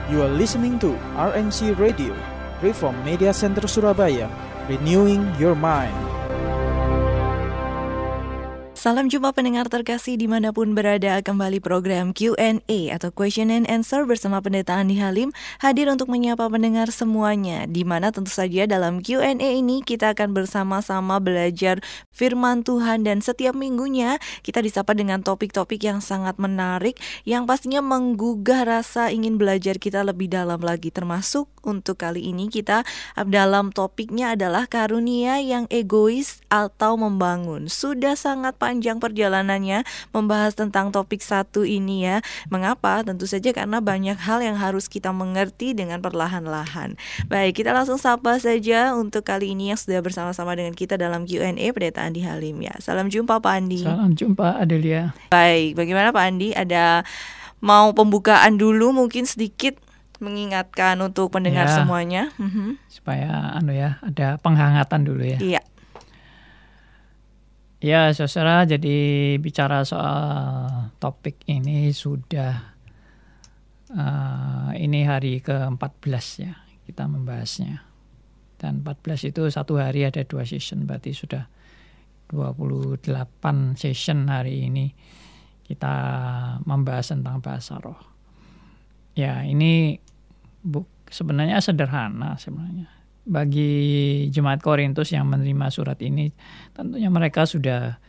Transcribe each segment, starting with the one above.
You are listening to RMC Radio, Reform Media Center Surabaya, renewing your mind. Salam jumpa pendengar terkasih dimanapun berada, kembali program Q&A atau Question and Answer bersama Pendeta Andi Halim hadir untuk menyapa pendengar semuanya, di mana tentu saja dalam Q&A ini kita akan bersama-sama belajar firman Tuhan, dan setiap minggunya kita disapa dengan topik-topik yang sangat menarik yang pastinya menggugah rasa ingin belajar kita lebih dalam lagi. Termasuk untuk kali ini kita dalam topiknya adalah karunia yang egois atau membangun. Sudah sangat panjang perjalanannya membahas tentang topik satu ini ya. Mengapa? Tentu saja karena banyak hal yang harus kita mengerti dengan perlahan-lahan. Baik, kita langsung sapa saja untuk kali ini yang sudah bersama-sama dengan kita dalam Q&A, Pendeta Andi Halim ya. Salam jumpa Pak Andi. Salam jumpa Adelia. Baik, bagaimana Pak Andi? Ada mau pembukaan dulu mungkin sedikit mengingatkan untuk pendengar semuanya. Supaya ada penghangatan dulu ya. Iya. Ya, saudara, jadi bicara soal topik ini sudah ini hari ke-14 ya kita membahasnya. Dan 14 itu satu hari ada 2 session, berarti sudah 28 session hari ini kita membahas tentang bahasa roh. Ya, ini sebenarnya sederhana sebenarnya. Bagi jemaat Korintus yang menerima surat ini, tentunya mereka sudah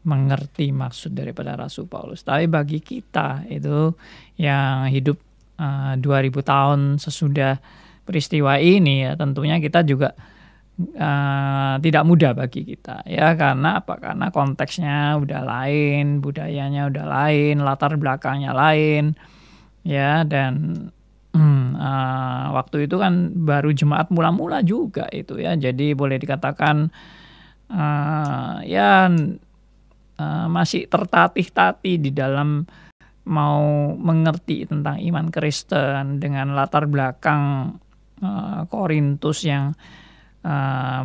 mengerti maksud daripada Rasul Paulus. Tapi bagi kita itu yang hidup 2000 tahun sesudah peristiwa ini ya, tentunya kita juga tidak mudah bagi kita ya. Karena apa? Karena konteksnya udah lain, budayanya udah lain, latar belakangnya lain ya. Dan waktu itu kan baru jemaat mula-mula juga itu ya. Jadi boleh dikatakan masih tertatih-tatih di dalam mau mengerti tentang iman Kristen dengan latar belakang Korintus yang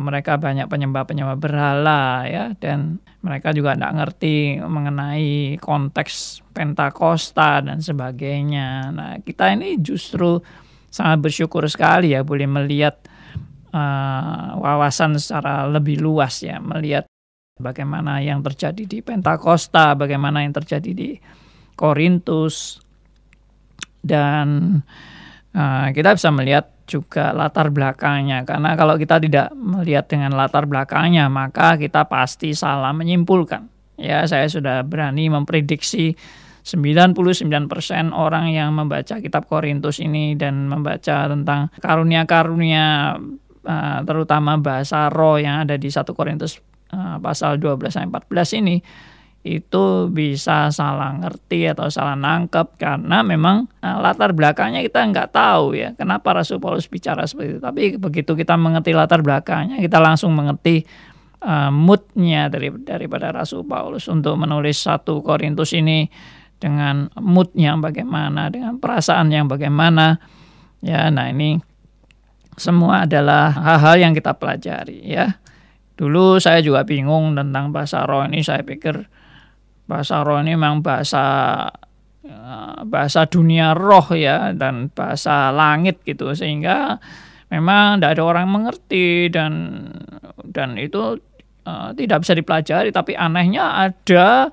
mereka banyak penyembah-penyembah berhala ya, dan mereka juga tidak ngerti mengenai konteks Pentakosta dan sebagainya. Nah, kita ini justru sangat bersyukur sekali ya boleh melihat wawasan secara lebih luas ya, melihat bagaimana yang terjadi di Pentakosta, bagaimana yang terjadi di Korintus, dan kita bisa melihat juga latar belakangnya. Karena kalau kita tidak melihat dengan latar belakangnya, maka kita pasti salah menyimpulkan. Ya, saya sudah berani memprediksi 99% orang yang membaca kitab Korintus ini dan membaca tentang karunia-karunia terutama bahasa roh yang ada di 1 Korintus pasal 12-14 ini, itu bisa salah ngerti atau salah nangkep karena memang latar belakangnya kita nggak tahu ya kenapa Rasul Paulus bicara seperti itu. Tapi begitu kita mengerti latar belakangnya, kita langsung mengerti moodnya daripada Rasul Paulus untuk menulis 1 Korintus ini dengan mood yang bagaimana, dengan perasaan yang bagaimana ya. Nah, ini semua adalah hal-hal yang kita pelajari ya. Dulu saya juga bingung tentang bahasa roh ini. Saya pikir bahasa roh ini memang bahasa dunia roh ya, dan bahasa langit gitu, sehingga memang tidak ada orang mengerti dan itu tidak bisa dipelajari. Tapi anehnya ada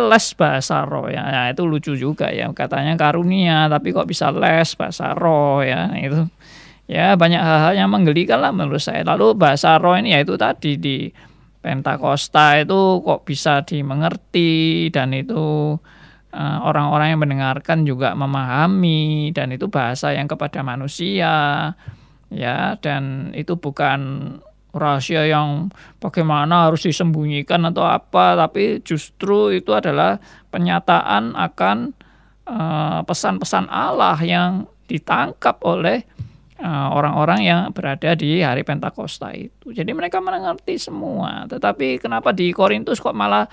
les bahasa roh ya. Nah, itu lucu juga ya, katanya karunia tapi kok bisa les bahasa roh ya. Itu ya banyak hal-hal yang menggelikan lah menurut saya. Lalu bahasa roh ini ya itu tadi di Pentakosta itu kok bisa dimengerti, dan itu orang-orang yang mendengarkan juga memahami, dan itu bahasa yang kepada manusia ya, dan itu bukan rahasia yang bagaimana harus disembunyikan atau apa, tapi justru itu adalah penyataan akan pesan-pesan Allah yang ditangkap oleh orang-orang yang berada di hari Pentakosta itu. Jadi mereka mengerti semua. Tetapi kenapa di Korintus kok malah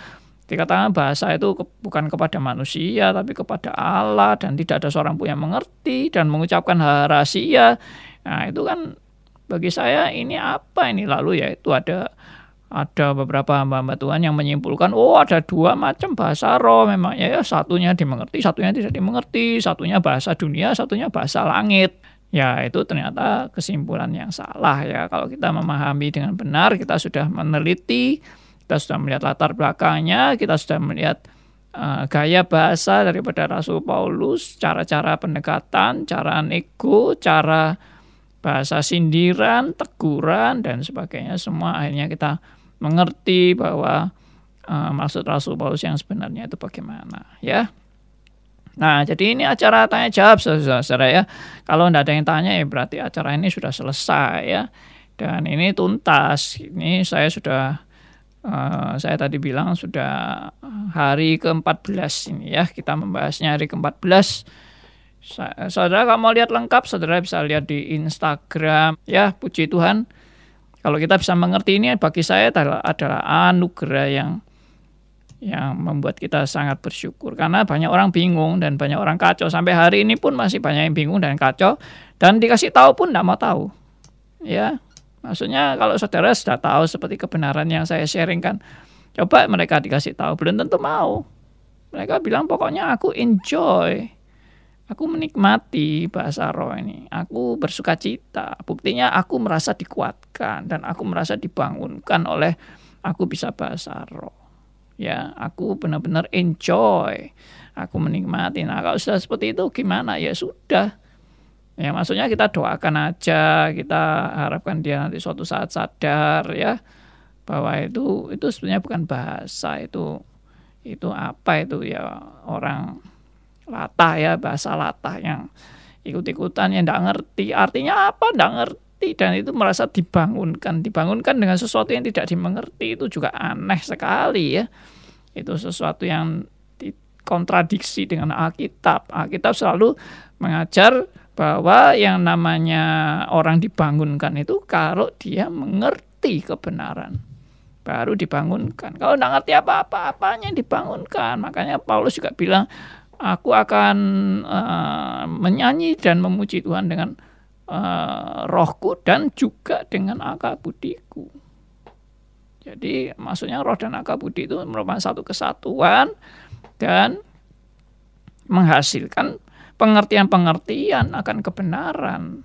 dikatakan bahasa itu bukan kepada manusia tapi kepada Allah, dan tidak ada seorang pun yang mengerti dan mengucapkan hal rahasia. Nah, itu kan bagi saya ini apa ini? Lalu ya itu ada ada beberapa hamba-hamba Tuhan yang menyimpulkan, ada 2 macam bahasa roh memangnya ya, satunya dimengerti, satunya tidak dimengerti, satunya bahasa dunia, satunya bahasa langit. Ya itu ternyata kesimpulan yang salah ya. Kalau kita memahami dengan benar, kita sudah meneliti, kita sudah melihat latar belakangnya, kita sudah melihat gaya bahasa daripada Rasul Paulus, cara-cara pendekatan, cara nego, cara bahasa sindiran, teguran, dan sebagainya. Semua akhirnya kita mengerti bahwa maksud Rasul Paulus yang sebenarnya itu bagaimana ya. Nah, jadi ini acara tanya jawab saudara ya. Kalau tidak ada yang tanya ya berarti acara ini sudah selesai ya. Dan ini tuntas. Ini saya sudah saya tadi bilang sudah hari ke-14 ini ya. Kita membahasnya hari ke-14. Saudara kalau mau lihat lengkap, saudara bisa lihat di Instagram ya. Puji Tuhan. Kalau kita bisa mengerti ini, bagi saya adalah anugerah yang membuat kita sangat bersyukur. Karena banyak orang bingung dan banyak orang kacau. Sampai hari ini pun masih banyak yang bingung dan kacau. Dan dikasih tahu pun tidak mau tahu. Ya, maksudnya kalau saudara sudah tahu seperti kebenaran yang saya sharingkan, coba mereka dikasih tahu, belum tentu mau. Mereka bilang pokoknya aku enjoy. Aku menikmati bahasa roh ini. Aku bersuka cita. Buktinya aku merasa dikuatkan dan aku merasa dibangunkan oleh aku bisa bahasa roh. Ya, aku benar-benar enjoy. Aku menikmati. Nah, kalau sudah seperti itu gimana? Ya sudah. Ya, maksudnya kita doakan aja, kita harapkan dia nanti suatu saat sadar ya bahwa itu sebenarnya bukan bahasa, itu apa itu ya, orang latah ya, bahasa latah yang ikut-ikutan yang tidak ngerti artinya apa, tidak ngerti, dan itu merasa dibangunkan dengan sesuatu yang tidak dimengerti. Itu juga aneh sekali ya. Itu sesuatu yang kontradiksi dengan Alkitab. Alkitab selalu mengajar bahwa yang namanya orang dibangunkan itu kalau dia mengerti kebenaran baru dibangunkan. Kalau tidak ngerti apa-apanya dibangunkan. Makanya Paulus juga bilang, aku akan menyanyi dan memuji Tuhan dengan rohku dan juga dengan akal budiku. Jadi maksudnya roh dan akal budi itu merupakan satu kesatuan dan menghasilkan pengertian-pengertian akan kebenaran.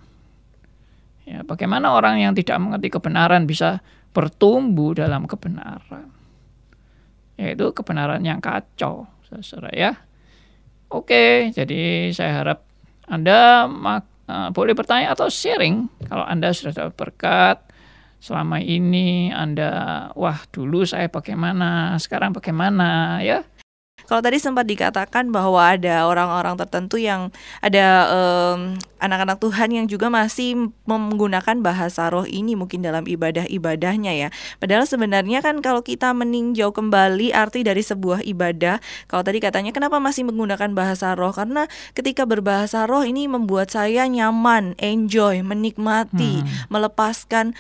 Ya, bagaimana orang yang tidak mengerti kebenaran bisa bertumbuh dalam kebenaran? Yaitu kebenaran yang kacau, saudara ya. Oke, jadi saya harap Anda boleh bertanya atau sharing kalau Anda sudah dapat berkat selama ini. Anda, dulu saya bagaimana, sekarang bagaimana ya. Kalau tadi sempat dikatakan bahwa ada orang-orang tertentu yang ada anak-anak Tuhan yang juga masih menggunakan bahasa roh ini mungkin dalam ibadah-ibadahnya ya. Padahal sebenarnya kan kalau kita meninjau kembali arti dari sebuah ibadah, kalau tadi katanya kenapa masih menggunakan bahasa roh? Karena ketika berbahasa roh ini membuat saya nyaman, enjoy, menikmati, melepaskan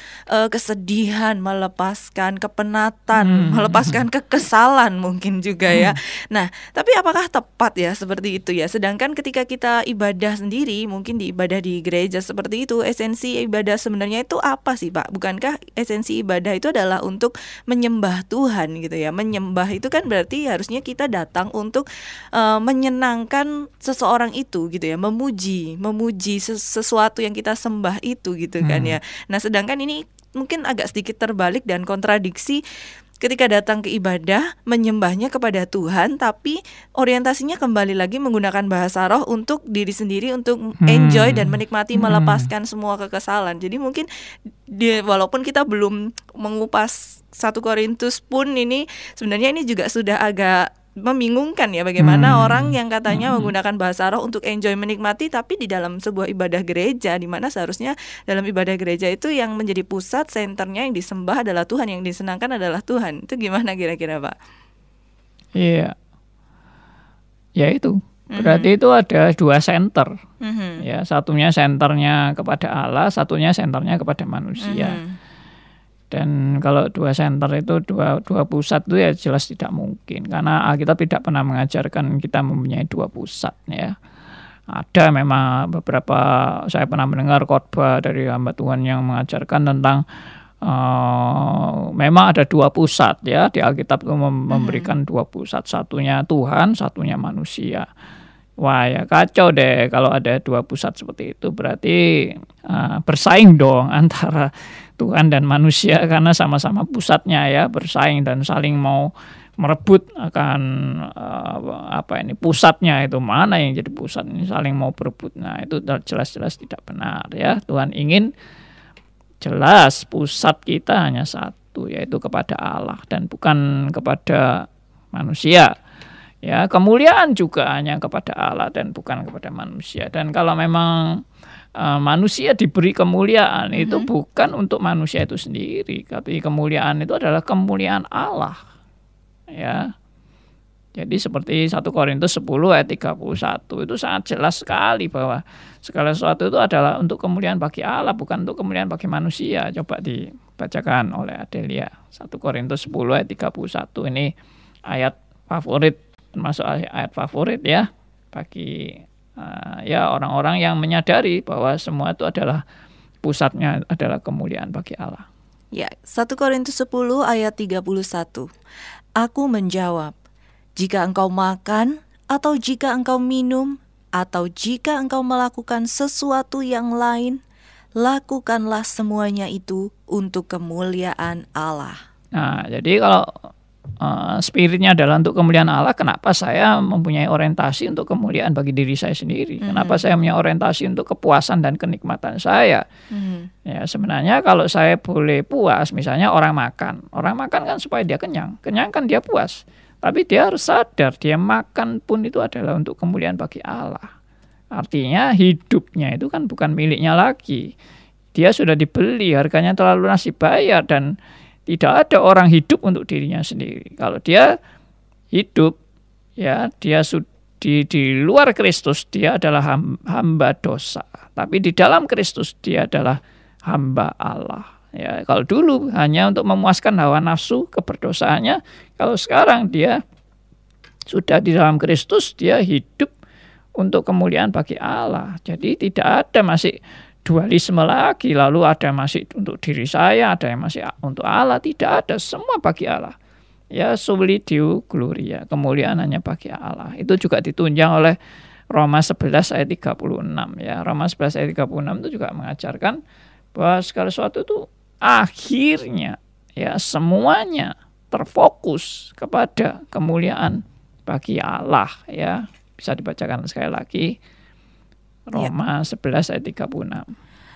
kesedihan, melepaskan kepenatan, melepaskan kekesalan mungkin juga ya. Nah, tapi apakah tepat ya seperti itu ya? Sedangkan ketika kita ibadah sendiri, mungkin di ibadah di gereja seperti itu, esensi ibadah sebenarnya itu apa sih, Pak? Bukankah esensi ibadah itu adalah untuk menyembah Tuhan gitu ya? Menyembah itu kan berarti harusnya kita datang untuk menyenangkan seseorang itu gitu ya, memuji sesuatu yang kita sembah itu gitu kan ya. Nah, sedangkan ini mungkin agak sedikit terbalik dan kontradiksi. Ketika datang ke ibadah, menyembahnya kepada Tuhan, tapi orientasinya kembali lagi menggunakan bahasa roh untuk diri sendiri, untuk enjoy dan menikmati, melepaskan semua kekesalan. Jadi mungkin walaupun kita belum mengupas 1 Korintus pun, ini sebenarnya ini juga sudah agak membingungkan ya, bagaimana orang yang katanya menggunakan bahasa roh untuk enjoy, menikmati, tapi di dalam sebuah ibadah gereja, di mana seharusnya dalam ibadah gereja itu yang menjadi pusat, senternya, yang disembah adalah Tuhan, yang disenangkan adalah Tuhan. Itu gimana kira-kira, Pak? Iya, ya itu berarti itu ada 2 center. Ya, satunya senternya kepada Allah, satunya senternya kepada manusia. Dan kalau 2 center itu, dua pusat itu ya jelas tidak mungkin. Karena Alkitab tidak pernah mengajarkan kita mempunyai 2 pusat ya. Ada memang beberapa, saya pernah mendengar khotbah dari hamba Tuhan yang mengajarkan tentang memang ada dua pusat ya, di Alkitab itu memberikan dua pusat, satunya Tuhan, satunya manusia. Wah ya kacau deh kalau ada dua pusat seperti itu, berarti bersaing dong antara Tuhan dan manusia, karena sama-sama pusatnya ya, bersaing dan saling mau merebut akan pusatnya, itu mana yang jadi pusat, ini saling mau berebut. Nah itu jelas-jelas tidak benar ya. Tuhan ingin jelas pusat kita hanya satu, yaitu kepada Allah dan bukan kepada manusia. Ya, kemuliaan juga hanya kepada Allah dan bukan kepada manusia. Dan kalau memang manusia diberi kemuliaan, itu bukan untuk manusia itu sendiri, tapi kemuliaan itu adalah kemuliaan Allah. Ya. Jadi seperti 1 Korintus 10 ayat 31 itu sangat jelas sekali bahwa segala sesuatu itu adalah untuk kemuliaan bagi Allah, bukan untuk kemuliaan bagi manusia. Coba dibacakan oleh Adelia. 1 Korintus 10 ayat 31 ini ayat favorit, termasuk ayat favorit ya bagi ya orang-orang yang menyadari bahwa semua itu adalah pusatnya adalah kemuliaan bagi Allah. Ya, 1 Korintus 10 ayat 31. Aku menjawab, jika engkau makan, atau jika engkau minum, atau jika engkau melakukan sesuatu yang lain, lakukanlah semuanya itu untuk kemuliaan Allah. Nah, jadi kalau spiritnya adalah untuk kemuliaan Allah, kenapa saya mempunyai orientasi untuk kemuliaan bagi diri saya sendiri? Kenapa saya punya orientasi untuk kepuasan dan kenikmatan saya? Ya, sebenarnya kalau saya boleh puas, misalnya orang makan kan supaya dia kenyang kan dia puas. Tapi dia harus sadar, dia makan pun itu adalah untuk kemuliaan bagi Allah. Artinya hidupnya itu kan bukan miliknya lagi. Dia sudah dibeli, harganya telah lunas dibayar, dan tidak ada orang hidup untuk dirinya sendiri. Kalau dia hidup, ya dia di luar Kristus, dia adalah hamba dosa. Tapi di dalam Kristus, dia adalah hamba Allah. Ya, kalau dulu hanya untuk memuaskan hawa nafsu keberdosaannya, kalau sekarang dia sudah di dalam Kristus, dia hidup untuk kemuliaan bagi Allah. Jadi tidak ada masih dualisme lagi, lalu ada masih untuk diri saya, ada yang masih untuk Allah. Tidak ada, semua bagi Allah. Ya, soli Deo gloria, kemuliaan hanya bagi Allah. Itu juga ditunjang oleh Roma 11 ayat 36 ya. Roma 11 ayat 36 itu juga mengajarkan bahwa segala sesuatu itu akhirnya ya semuanya terfokus kepada kemuliaan bagi Allah ya. Bisa dibacakan sekali lagi Roma 11 ayat 36.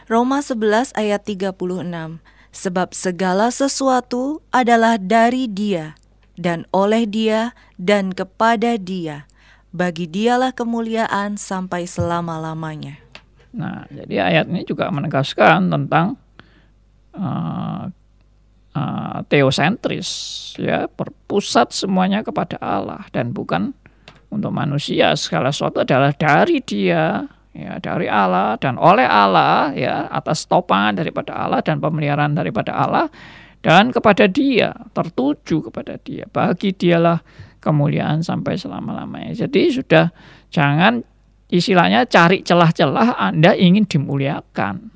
Roma 11 ayat 36. Sebab segala sesuatu adalah dari Dia dan oleh Dia dan kepada Dia. Bagi Dialah kemuliaan sampai selama-lamanya. Nah, jadi ayat ini juga menegaskan tentang teosentris ya, berpusat semuanya kepada Allah dan bukan untuk manusia. Segala sesuatu adalah dari Dia ya, dari Allah dan oleh Allah ya, atas topangan daripada Allah dan pemeliharaan daripada Allah dan kepada Dia, tertuju kepada Dia. Bagi Dialah kemuliaan sampai selama-lamanya. Jadi sudah jangan istilahnya cari celah-celah Anda ingin dimuliakan.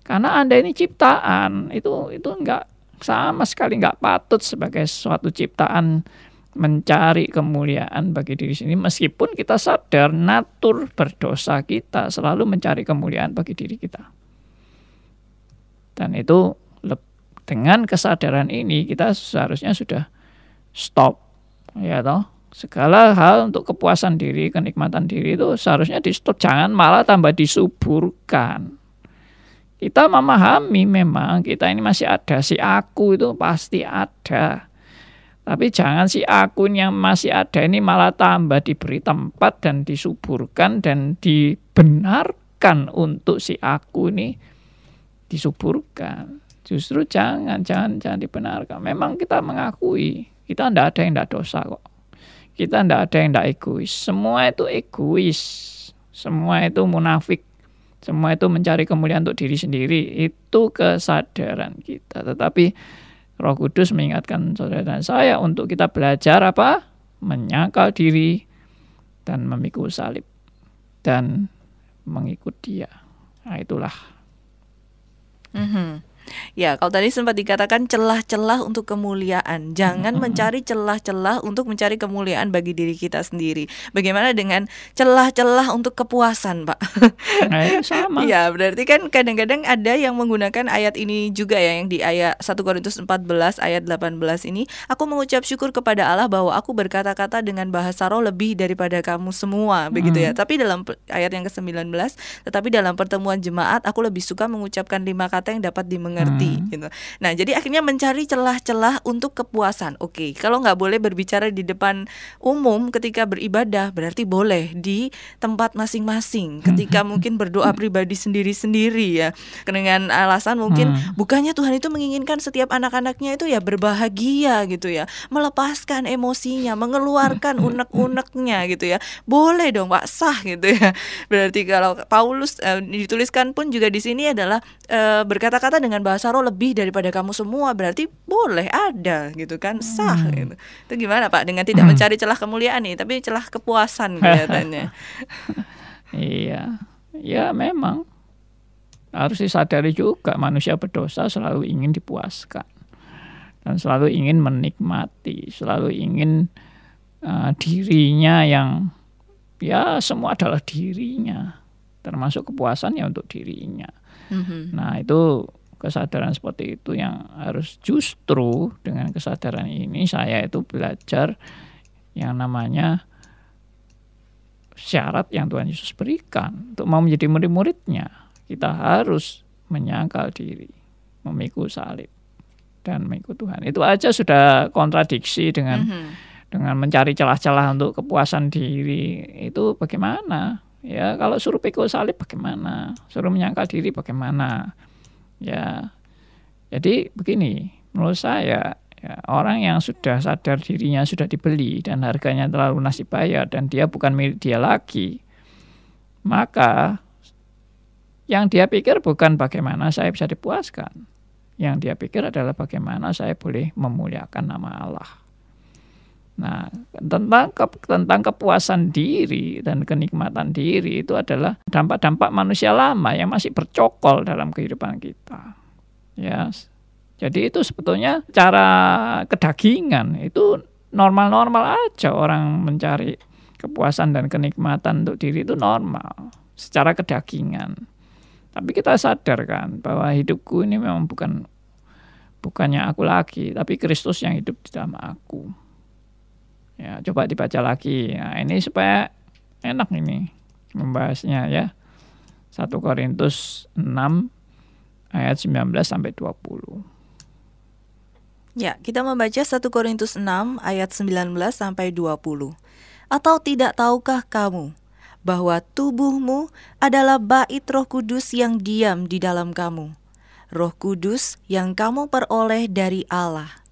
Karena Anda ini ciptaan, itu enggak, sama sekali enggak patut sebagai suatu ciptaan mencari kemuliaan bagi diri sendiri, meskipun kita sadar natur berdosa kita selalu mencari kemuliaan bagi diri kita. Dan itu dengan kesadaran ini kita seharusnya sudah stop ya toh. Segala hal untuk kepuasan diri, kenikmatan diri itu seharusnya di stop, jangan malah tambah disuburkan. Kita memahami memang kita ini masih ada, si aku itu pasti ada. Tapi jangan si aku yang masih ada ini malah tambah diberi tempat dan disuburkan dan dibenarkan untuk si aku ini disuburkan. Justru jangan dibenarkan. Memang kita mengakui kita tidak ada yang tidak dosa kok. Kita tidak ada yang tidak egois. Semua itu egois. Semua itu munafik. Semua itu mencari kemuliaan untuk diri sendiri. Itu kesadaran kita. Tetapi Roh Kudus mengingatkan saudara dan saya untuk kita belajar apa? Menyangkal diri dan memikul salib dan mengikut Dia. Nah, itulah. Ya, kalau tadi sempat dikatakan celah-celah untuk kemuliaan. Jangan mencari celah-celah untuk mencari kemuliaan bagi diri kita sendiri. Bagaimana dengan celah-celah untuk kepuasan, Pak? Sama. Ya, berarti kan kadang-kadang ada yang menggunakan ayat ini juga ya, yang di ayat 1 Korintus 14 ayat 18 ini. Aku mengucap syukur kepada Allah bahwa aku berkata-kata dengan bahasa roh lebih daripada kamu semua, begitu ya. Tapi dalam ayat yang ke-19, tetapi dalam pertemuan jemaat aku lebih suka mengucapkan 5 kata yang dapat dimengerti gitu. Nah, jadi akhirnya mencari celah-celah untuk kepuasan. Oke, kalau nggak boleh berbicara di depan umum ketika beribadah, berarti boleh di tempat masing-masing. Ketika mungkin berdoa pribadi sendiri-sendiri ya, dengan alasan mungkin bukannya Tuhan itu menginginkan setiap anak-anaknya itu ya berbahagia gitu ya, melepaskan emosinya, mengeluarkan unek-uneknya gitu ya. Boleh dong Pak, sah gitu ya. Berarti kalau Paulus dituliskan pun juga di sini adalah berkata-kata dengan bahasa roh lebih daripada kamu semua, berarti boleh, ada gitu kan, sah gitu. Itu gimana Pak dengan tidak mencari celah kemuliaan nih, tapi celah kepuasan kelihatannya. Iya, ya memang harus disadari juga manusia berdosa selalu ingin dipuaskan dan selalu ingin menikmati, selalu ingin dirinya yang ya semua adalah dirinya, termasuk kepuasan ya untuk dirinya. Nah, itu kesadaran seperti itu yang harus, justru dengan kesadaran ini saya itu belajar yang namanya syarat yang Tuhan Yesus berikan. Untuk mau menjadi murid-muridnya, kita harus menyangkal diri, memikul salib, dan mengikut Tuhan. Itu aja sudah kontradiksi dengan mencari celah-celah untuk kepuasan diri. Itu bagaimana? Ya, kalau suruh pikul salib bagaimana? Suruh menyangkal diri bagaimana? Ya, jadi begini, menurut saya ya, orang yang sudah sadar dirinya sudah dibeli dan harganya telah lunas dibayar dan dia bukan milik dia lagi, maka yang dia pikir bukan bagaimana saya bisa dipuaskan. Yang dia pikir adalah bagaimana saya boleh memuliakan nama Allah. Nah, tentang kepuasan diri dan kenikmatan diri itu adalah dampak-dampak manusia lama yang masih bercokol dalam kehidupan kita. Ya, jadi itu sebetulnya cara kedagingan, itu normal-normal aja orang mencari kepuasan dan kenikmatan untuk diri, itu normal secara kedagingan. Tapi kita sadar kan bahwa hidupku ini memang bukannya aku lagi, tapi Kristus yang hidup di dalam aku. Ya, coba dibaca lagi. Nah, ini supaya enak ini membahasnya ya. 1 Korintus 6 ayat 19 sampai 20. Ya, kita membaca 1 Korintus 6 ayat 19 sampai 20. Atau tidak tahukah kamu bahwa tubuhmu adalah bait Roh Kudus yang diam di dalam kamu, Roh Kudus yang kamu peroleh dari Allah,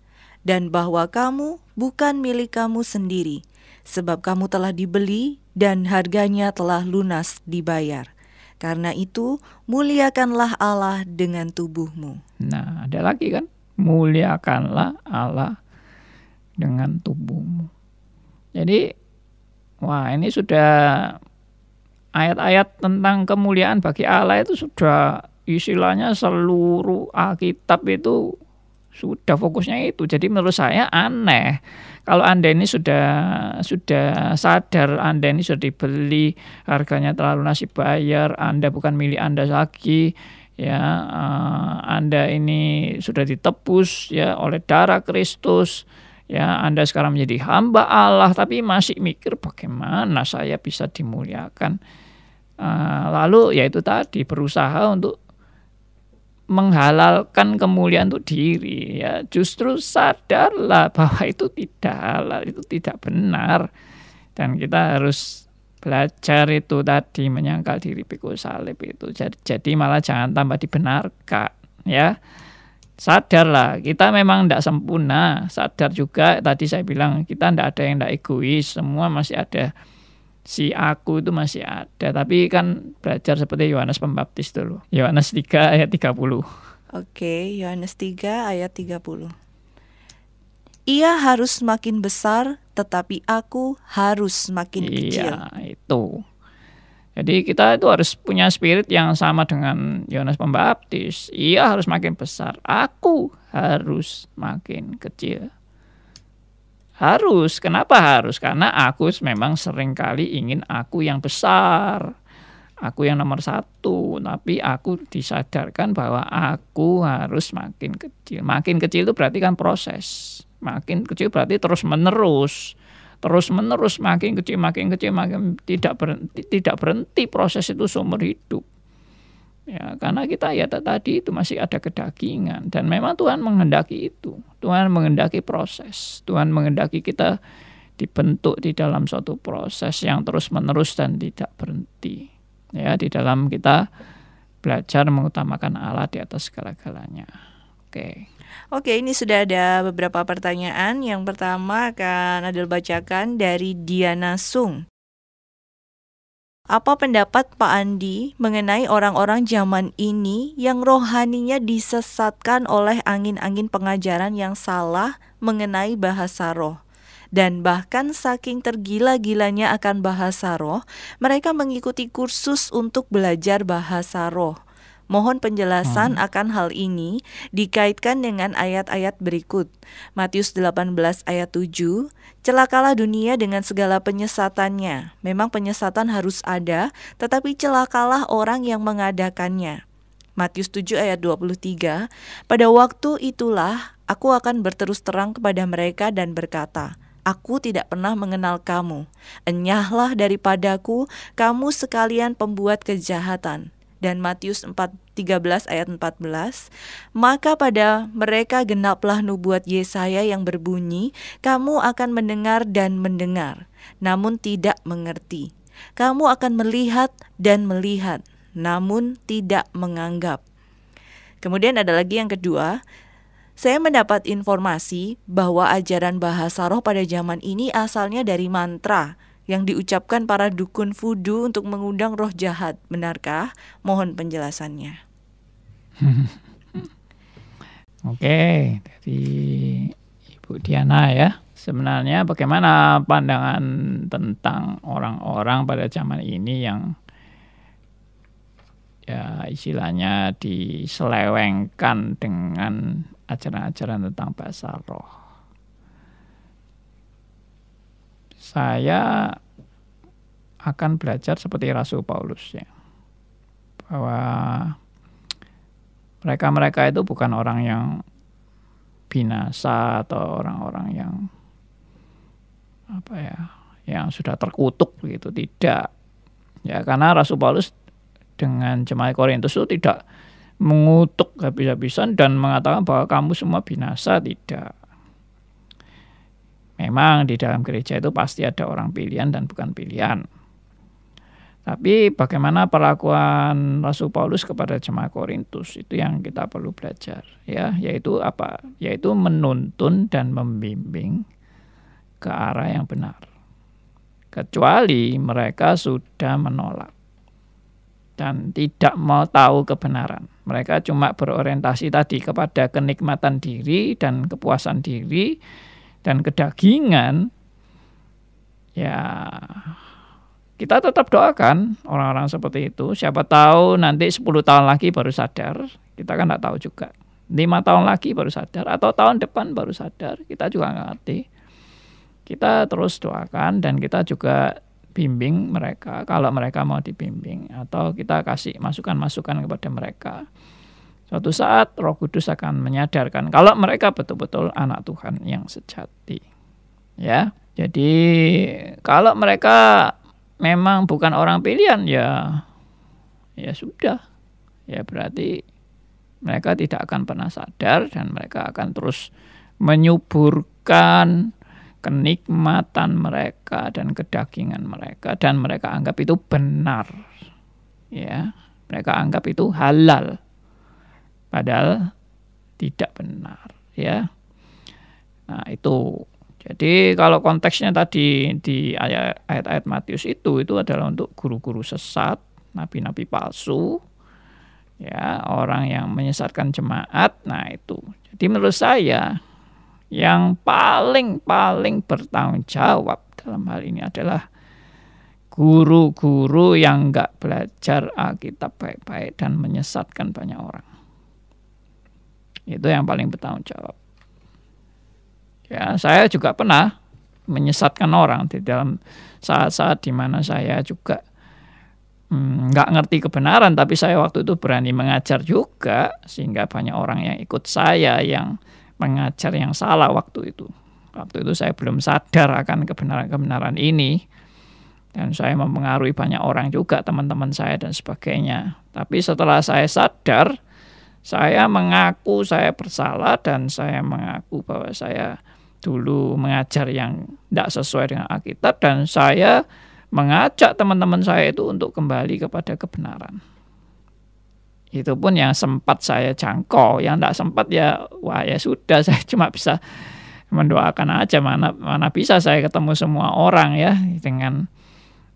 dan bahwa kamu bukan milik kamu sendiri, sebab kamu telah dibeli dan harganya telah lunas dibayar. Karena itu, muliakanlah Allah dengan tubuhmu. Nah, ada lagi kan? Muliakanlah Allah dengan tubuhmu. Jadi, wah, ini sudah ayat-ayat tentang kemuliaan bagi Allah itu sudah istilahnya seluruh Alkitab itu sudah fokusnya itu. Jadi menurut saya aneh kalau Anda ini sudah sadar, Anda ini sudah dibeli, harganya telah lunas dibayar, Anda bukan milik Anda lagi, ya, Anda ini sudah ditebus ya oleh darah Kristus, ya, Anda sekarang menjadi hamba Allah, tapi masih mikir bagaimana saya bisa dimuliakan. Lalu ya itu tadi, berusaha untuk menghalalkan kemuliaan untuk diri, ya. Justru sadarlah bahwa itu tidak halal, itu tidak benar, dan kita harus belajar itu tadi, menyangkal diri, pikul salib itu. Jadi malah jangan tambah dibenarkan, ya. Sadarlah, kita memang tidak sempurna. Sadar juga tadi saya bilang kita tidak ada yang tidak egois, semua masih ada. Si aku itu masih ada, tapi kan belajar seperti Yohanes Pembaptis dulu. Yohanes 3 ayat 30. Oke, Yohanes 3 ayat 30. Ia harus makin besar, tetapi aku harus makin kecil. Iya, itu. Jadi kita itu harus punya spirit yang sama dengan Yohanes Pembaptis. Ia harus makin besar, aku harus makin kecil. Harus, kenapa harus? Karena aku memang seringkali ingin aku yang besar, aku yang nomor 1, tapi aku disadarkan bahwa aku harus makin kecil. Makin kecil itu berarti kan proses. Makin kecil berarti terus menerus makin kecil, makin tidak berhenti proses itu seumur hidup. Ya, karena kita ya tadi itu masih ada kedagingan, dan memang Tuhan menghendaki itu. Tuhan menghendaki proses. Tuhan menghendaki kita dibentuk di dalam suatu proses yang terus-menerus dan tidak berhenti. Ya, di dalam kita belajar mengutamakan Allah di atas segala-galanya. Oke, ini sudah ada beberapa pertanyaan. Yang pertama akan Adel bacakan dari Diana Sung. Apa pendapat Pak Andi mengenai orang-orang zaman ini yang rohaninya disesatkan oleh angin-angin pengajaran yang salah mengenai bahasa roh? Dan bahkan saking tergila-gilanya akan bahasa roh, mereka mengikuti kursus untuk belajar bahasa roh. Mohon penjelasan akan hal ini dikaitkan dengan ayat-ayat berikut. Matius 18 ayat 7, celakalah dunia dengan segala penyesatannya. Memang penyesatan harus ada, tetapi celakalah orang yang mengadakannya. Matius 7 ayat 23, pada waktu itulah aku akan berterus terang kepada mereka dan berkata, aku tidak pernah mengenal kamu. Enyahlah daripadaku, kamu sekalian pembuat kejahatan. Dan Matius 13 ayat 14, maka pada mereka genaplah nubuat Yesaya yang berbunyi, kamu akan mendengar dan mendengar, namun tidak mengerti. Kamu akan melihat dan melihat, namun tidak menganggap. Kemudian ada lagi yang kedua, saya mendapat informasi bahwa ajaran bahasa roh pada zaman ini asalnya dari mantra yang diucapkan para dukun vudu untuk mengundang roh jahat. Benarkah? Mohon penjelasannya. Oke, dari Ibu Diana ya. Sebenarnya bagaimana pandangan tentang orang-orang pada zaman ini yang ya istilahnya diselewengkan dengan ajaran-ajaran tentang bahasa roh. Saya akan belajar seperti Rasul Paulus ya, bahwa mereka itu bukan orang yang binasa atau orang-orang yang sudah terkutuk begitu, tidak ya, karena Rasul Paulus dengan jemaat Korintus itu tidak mengutuk habis-habisan dan mengatakan bahwa kamu semua binasa, tidak. Memang di dalam gereja itu pasti ada orang pilihan dan bukan pilihan. Tapi bagaimana perlakuan Rasul Paulus kepada jemaat Korintus, itu yang kita perlu belajar ya, yaitu apa? Yaitu menuntun dan membimbing ke arah yang benar. Kecuali mereka sudah menolak dan tidak mau tahu kebenaran. Mereka cuma berorientasi tadi kepada kenikmatan diri dan kepuasan diri dan kedagingan, ya kita tetap doakan orang-orang seperti itu. Siapa tahu nanti 10 tahun lagi baru sadar, kita kan tidak tahu juga. 5 tahun lagi baru sadar, atau tahun depan baru sadar, kita juga nggak ngerti. Kita terus doakan dan kita juga bimbing mereka kalau mereka mau dibimbing, atau kita kasih masukan-masukan kepada mereka. Suatu saat Roh Kudus akan menyadarkan kalau mereka betul-betul anak Tuhan yang sejati. Ya, jadi kalau mereka memang bukan orang pilihan, ya sudah. Ya berarti mereka tidak akan pernah sadar dan mereka akan terus menyuburkan kenikmatan mereka dan kedagingan mereka, dan mereka anggap itu benar. Ya, mereka anggap itu halal. Padahal tidak benar, ya. Nah, itu. Jadi kalau konteksnya tadi di ayat-ayat Matius itu adalah untuk guru-guru sesat, nabi-nabi palsu, ya, orang yang menyesatkan jemaat. Nah, itu. Jadi menurut saya yang paling bertanggung jawab dalam hal ini adalah guru-guru yang nggak belajar Alkitab baik-baik dan menyesatkan banyak orang. Itu yang paling bertanggung jawab. Ya, saya juga pernah menyesatkan orang di dalam saat-saat di mana saya juga nggak ngerti kebenaran, tapi saya waktu itu berani mengajar juga, sehingga banyak orang yang ikut saya yang mengajar yang salah waktu itu. Waktu itu saya belum sadar akan kebenaran-kebenaran ini, dan saya mempengaruhi banyak orang juga, teman-teman saya dan sebagainya. Tapi setelah saya sadar, saya mengaku saya bersalah dan saya mengaku bahwa saya dulu mengajar yang tidak sesuai dengan Alkitab, dan saya mengajak teman-teman saya itu untuk kembali kepada kebenaran. Itu pun yang sempat saya jangkau, yang tidak sempat ya sudah, saya cuma bisa mendoakan aja, mana bisa saya ketemu semua orang ya dengan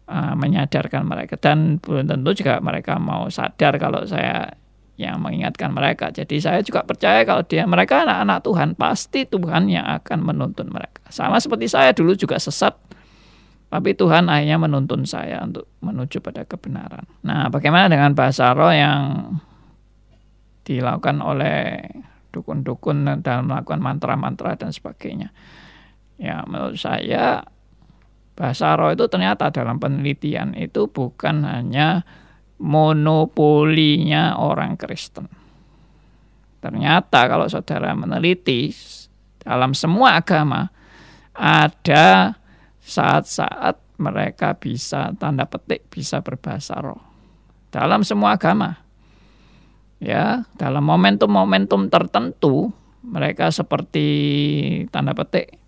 menyadarkan mereka, dan belum tentu juga mereka mau sadar kalau saya yang mengingatkan mereka. Jadi saya juga percaya kalau mereka anak-anak Tuhan, pasti Tuhan yang akan menuntun mereka. Sama seperti saya dulu juga sesat, tapi Tuhan akhirnya menuntun saya untuk menuju pada kebenaran. Nah, bagaimana dengan bahasa roh yang dilakukan oleh dukun-dukun dalam melakukan mantra-mantra dan sebagainya? Ya, menurut saya bahasa roh itu ternyata dalam penelitian itu bukan hanya monopolinya orang Kristen. Ternyata kalau saudara meneliti, dalam semua agama ada saat-saat mereka bisa, tanda petik, bisa berbahasa roh. Dalam semua agama. Ya, dalam momentum-momentum tertentu mereka seperti, tanda petik,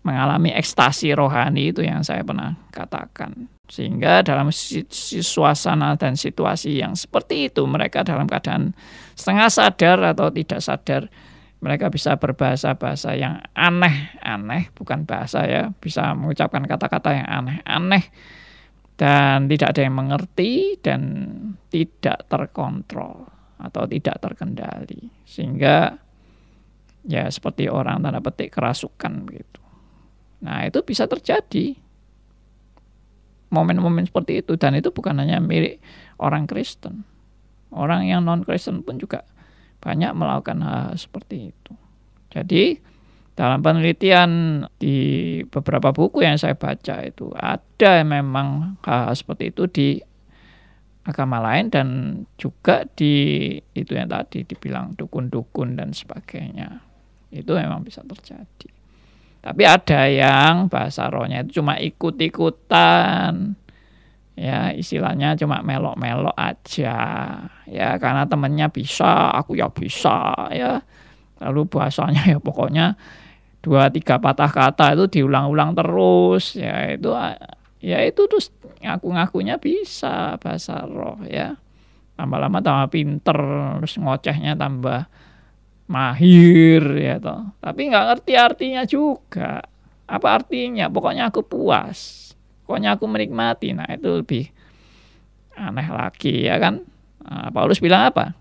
mengalami ekstasi rohani, itu yang saya pernah katakan. Sehingga dalam suasana dan situasi yang seperti itu, mereka dalam keadaan setengah sadar atau tidak sadar, mereka bisa berbahasa-bahasa yang aneh-aneh, bukan bahasa ya, bisa mengucapkan kata-kata yang aneh-aneh, dan tidak ada yang mengerti, dan tidak terkontrol atau tidak terkendali. Sehingga ya seperti orang tanda petik kerasukan begitu. Nah, itu bisa terjadi momen-momen seperti itu, dan itu bukan hanya milik orang Kristen. Orang yang non-Kristen pun juga banyak melakukan hal seperti itu. Jadi dalam penelitian di beberapa buku yang saya baca itu ada memang hal seperti itu di agama lain, dan juga di itu yang tadi dibilang dukun-dukun dan sebagainya. Itu memang bisa terjadi. Tapi ada yang bahasa rohnya itu cuma ikut-ikutan, ya istilahnya cuma melok-melok aja, ya karena temennya bisa, aku ya bisa, ya. Lalu bahasanya ya pokoknya 2-3 patah kata itu diulang-ulang terus, ya itu terus ngaku-ngakunya bisa bahasa roh, ya. Lama-lama tambah pinter, terus ngocehnya tambah mahir, ya toh. Tapi nggak ngerti artinya juga. Apa artinya? Pokoknya aku puas, pokoknya aku menikmati. Nah, itu lebih aneh lagi, ya kan? Nah, Paulus bilang apa?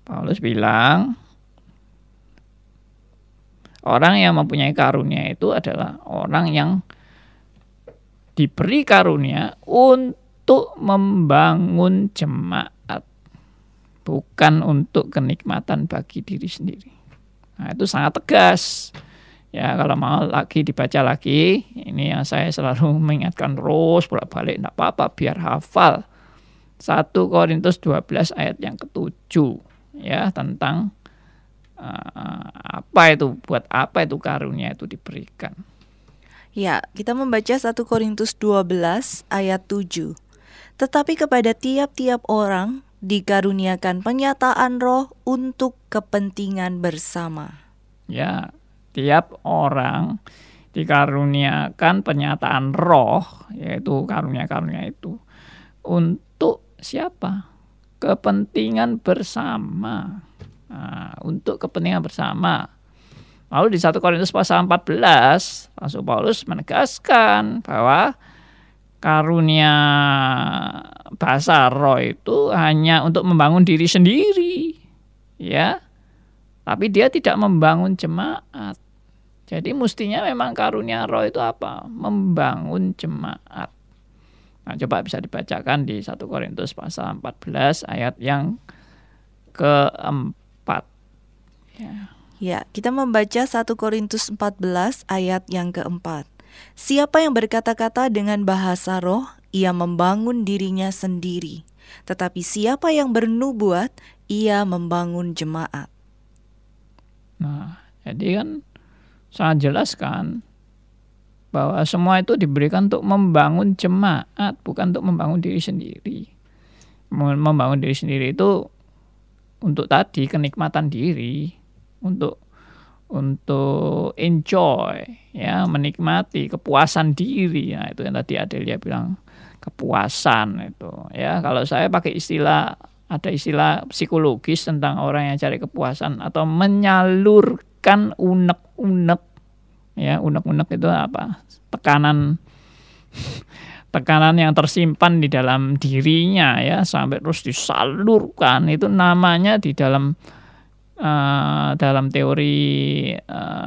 Paulus bilang orang yang mempunyai karunia itu adalah orang yang diberi karunia untuk membangun jemaat, bukan untuk kenikmatan bagi diri sendiri. Nah, itu sangat tegas. Ya, kalau mau lagi dibaca lagi, ini yang saya selalu mengingatkan terus bolak-balik, enggak apa-apa biar hafal. 1 Korintus 12 ayat yang ke-7, ya, tentang buat apa itu karunia itu diberikan. Ya, kita membaca 1 Korintus 12 ayat 7. Tetapi kepada tiap-tiap orang dikaruniakan penyataan roh untuk kepentingan bersama. Ya, tiap orang dikaruniakan penyataan roh, yaitu karunia-karunia itu untuk siapa? Kepentingan bersama. Nah, untuk kepentingan bersama. Lalu di 1 Korintus pasal 14, Rasul Paulus menegaskan bahwa karunia bahasa roh itu hanya untuk membangun diri sendiri, ya. Tapi dia tidak membangun jemaat. Jadi mestinya memang karunia roh itu apa? Membangun jemaat. Nah, coba bisa dibacakan di 1 Korintus pasal 14 ayat yang keempat. Ya, kita membaca 1 Korintus 14 ayat yang keempat. Siapa yang berkata-kata dengan bahasa roh, ia membangun dirinya sendiri. Tetapi siapa yang bernubuat, ia membangun jemaat. Nah, jadi kan sangat jelas kan bahwa semua itu diberikan untuk membangun jemaat, bukan untuk membangun diri sendiri. Membangun diri sendiri itu untuk tadi kenikmatan diri, untuk enjoy, ya, menikmati kepuasan diri. Nah, itu yang tadi Adelia bilang, kepuasan itu, ya. Kalau saya pakai ada istilah psikologis tentang orang yang cari kepuasan atau menyalurkan unek-unek. Ya, unek-unek itu apa? Tekanan yang tersimpan di dalam dirinya, ya, sampai terus disalurkan. Itu namanya di dalam teori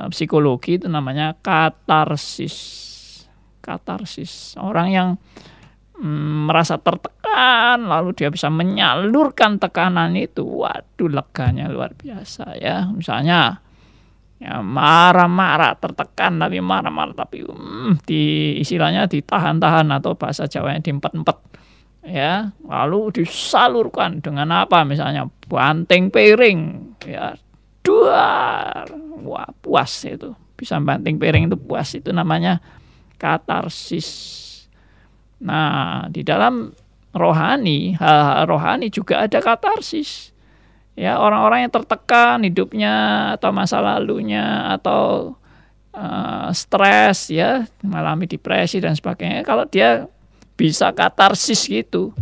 psikologi itu namanya katarsis. Orang yang merasa tertekan lalu dia bisa menyalurkan tekanan itu, waduh, leganya luar biasa, ya. Misalnya ya, marah-marah, tertekan tapi marah-marah tapi istilahnya ditahan-tahan atau bahasa Jawanya diempet-empet, ya, lalu disalurkan dengan apa? Misalnya banting piring, ya, duar, wah, puas itu, bisa banting piring itu puas, itu namanya katarsis. Nah, di dalam rohani, hal-hal rohani juga ada katarsis. Ya, orang-orang yang tertekan hidupnya atau masa lalunya atau stres, ya, mengalami depresi dan sebagainya. Kalau dia bisa katarsis gitu,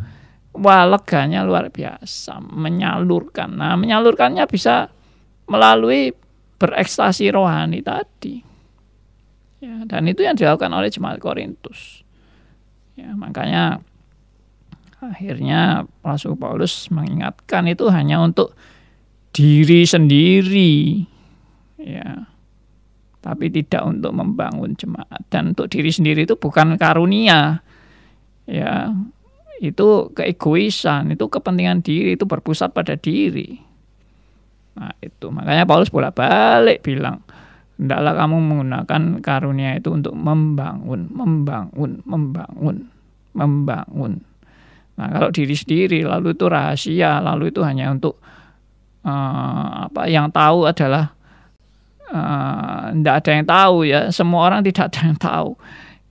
wah, leganya luar biasa, menyalurkan. Nah, menyalurkannya bisa melalui berekstasi rohani tadi. Ya, dan itu yang dilakukan oleh jemaat Korintus. Ya, makanya akhirnya Rasul Paulus mengingatkan itu hanya untuk diri sendiri, ya, tapi tidak untuk membangun jemaat. Dan untuk diri sendiri itu bukan karunia, ya, itu keegoisan, itu kepentingan diri, itu berpusat pada diri. Nah, itu makanya Paulus bolak-balik bilang, hendaklah kamu menggunakan karunia itu untuk membangun. Nah, kalau diri sendiri lalu itu rahasia, lalu itu hanya untuk yang tahu adalah tidak ada yang tahu, ya, semua orang tidak ada yang tahu,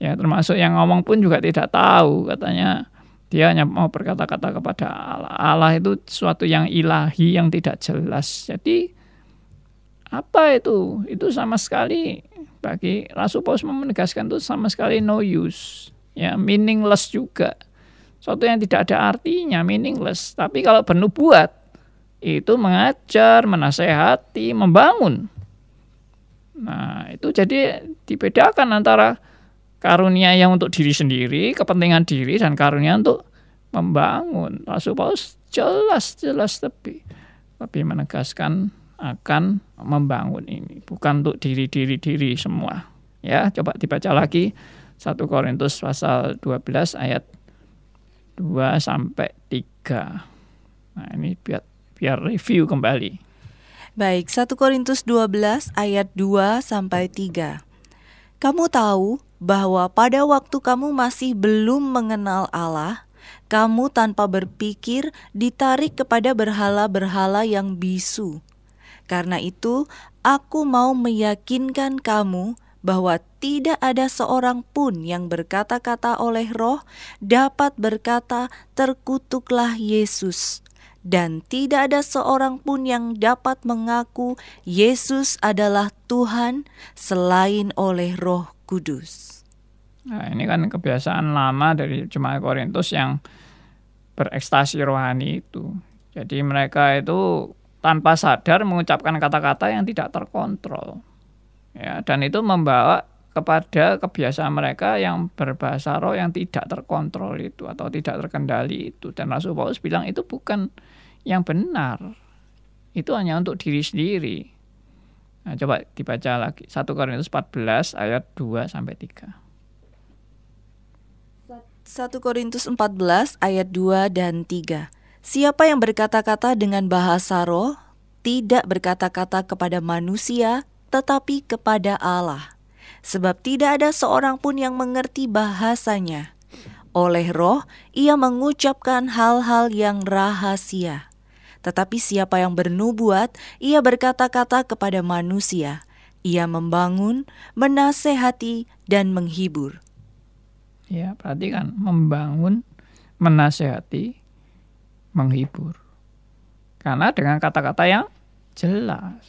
ya, termasuk yang ngomong pun juga tidak tahu. Katanya dia hanya mau berkata-kata kepada Allah. Allah itu sesuatu yang ilahi yang tidak jelas. Jadi apa itu? Itu sama sekali bagi Rasul Paulus menegaskan itu sama sekali no use, ya, meaningless juga. Suatu yang tidak ada artinya, meaningless. Tapi kalau bernubuat itu mengajar, menasehati, membangun. Nah, itu jadi dibedakan antara karunia yang untuk diri sendiri, kepentingan diri, dan karunia untuk membangun. Rasul Paulus jelas lebih menegaskan akan membangun ini, bukan untuk diri semua. Ya, coba dibaca lagi 1 Korintus pasal 12 ayat 2 sampai 3. Nah, ini biar review kembali. Baik, 1 Korintus 12 ayat 2 sampai 3. Kamu tahu bahwa pada waktu kamu masih belum mengenal Allah, kamu tanpa berpikir ditarik kepada berhala-berhala yang bisu. Karena itu, aku mau meyakinkan kamu bahwa tidak ada seorang pun yang berkata-kata oleh Roh dapat berkata, terkutuklah Yesus. Dan tidak ada seorang pun yang dapat mengaku Yesus adalah Tuhan selain oleh Roh Kudus. Nah, ini kan kebiasaan lama dari jemaat Korintus yang berekstasi rohani itu. Jadi mereka itu tanpa sadar mengucapkan kata-kata yang tidak terkontrol, ya, dan itu membawa kepada kebiasaan mereka yang berbahasa roh yang tidak terkontrol itu atau tidak terkendali itu. Dan Rasul Paulus bilang itu bukan yang benar, itu hanya untuk diri sendiri. Nah, coba dibaca lagi 1 Korintus 14 ayat 2 sampai 3. 1 Korintus 14 ayat 2 dan 3. Siapa yang berkata-kata dengan bahasa roh tidak berkata-kata kepada manusia tetapi kepada Allah. Sebab tidak ada seorang pun yang mengerti bahasanya. Oleh roh ia mengucapkan hal-hal yang rahasia. Tetapi siapa yang bernubuat, ia berkata-kata kepada manusia. Ia membangun, menasehati, dan menghibur. Ya, perhatikan, membangun, menasehati, menghibur. Karena dengan kata-kata yang jelas.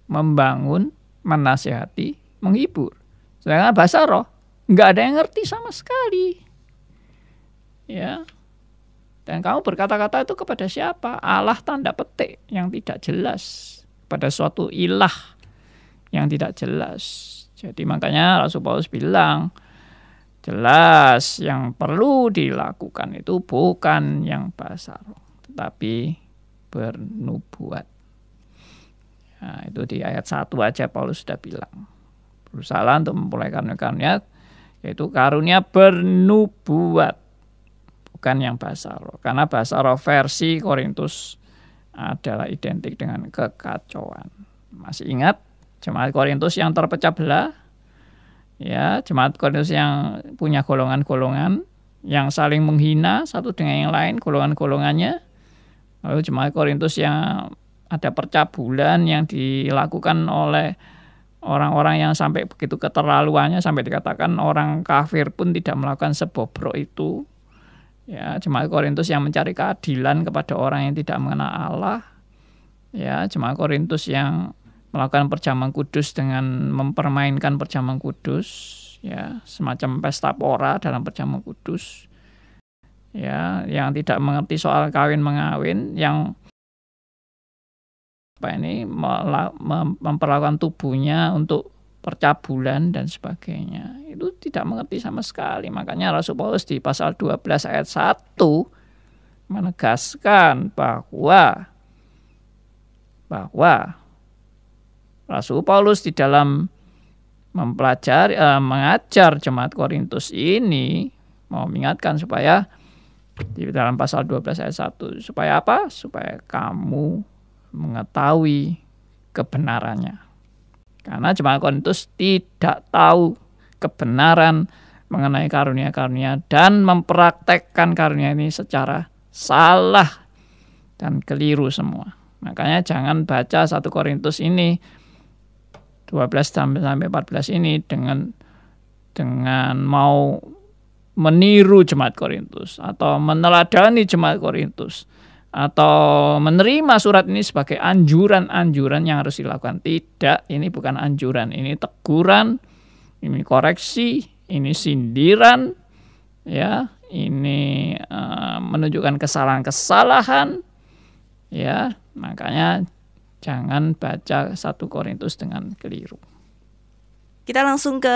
Membangun, menasehati, menghibur. Sedangkan bahasa roh, nggak ada yang ngerti sama sekali. Ya. Dan kamu berkata-kata itu kepada siapa? Allah tanda petik yang tidak jelas. Pada suatu ilah yang tidak jelas. Jadi makanya Rasul Paulus bilang, jelas yang perlu dilakukan itu bukan yang bahasa roh, tetapi bernubuat. Nah, itu di ayat 1 aja Paulus sudah bilang. Berusaha untuk memperoleh karunia, yaitu karunia bernubuat. Bukan yang bahasa roh. Karena bahasa roh versi Korintus adalah identik dengan kekacauan. Masih ingat jemaat Korintus yang terpecah belah? Ya, jemaat Korintus yang punya golongan-golongan yang saling menghina satu dengan yang lain, golongan-golongannya. Lalu jemaat Korintus yang ada percabulan yang dilakukan oleh orang-orang yang sampai begitu keterlaluannya, sampai dikatakan orang kafir pun tidak melakukan sebobrok itu. Ya, jemaat Korintus yang mencari keadilan kepada orang yang tidak mengenal Allah. Ya, jemaat Korintus yang melakukan perjamuan kudus dengan mempermainkan perjamuan kudus, ya, semacam pesta pora dalam perjamuan kudus. Ya, yang tidak mengerti soal kawin mengawin, yang memperlakukan tubuhnya untuk percabulan dan sebagainya. Itu tidak mengerti sama sekali. Makanya Rasul Paulus di pasal 12 ayat 1 menegaskan bahwa Rasul Paulus di dalam mempelajari, mengajar jemaat Korintus ini mau mengingatkan supaya di dalam pasal 12 ayat 1 supaya apa? Supaya kamu mengetahui kebenarannya. Karena jemaat Korintus tidak tahu kebenaran mengenai karunia-karunia dan mempraktekkan karunia ini secara salah dan keliru semua. Makanya jangan baca 1 Korintus ini 12 sampai 14 ini dengan mau meniru jemaat Korintus atau meneladani jemaat Korintus atau menerima surat ini sebagai anjuran-anjuran yang harus dilakukan. Tidak, ini bukan anjuran, ini teguran, ini koreksi, ini sindiran, ya, ini menunjukkan kesalahan-kesalahan, ya. Makanya jangan baca 1 Korintus dengan keliru. Kita langsung ke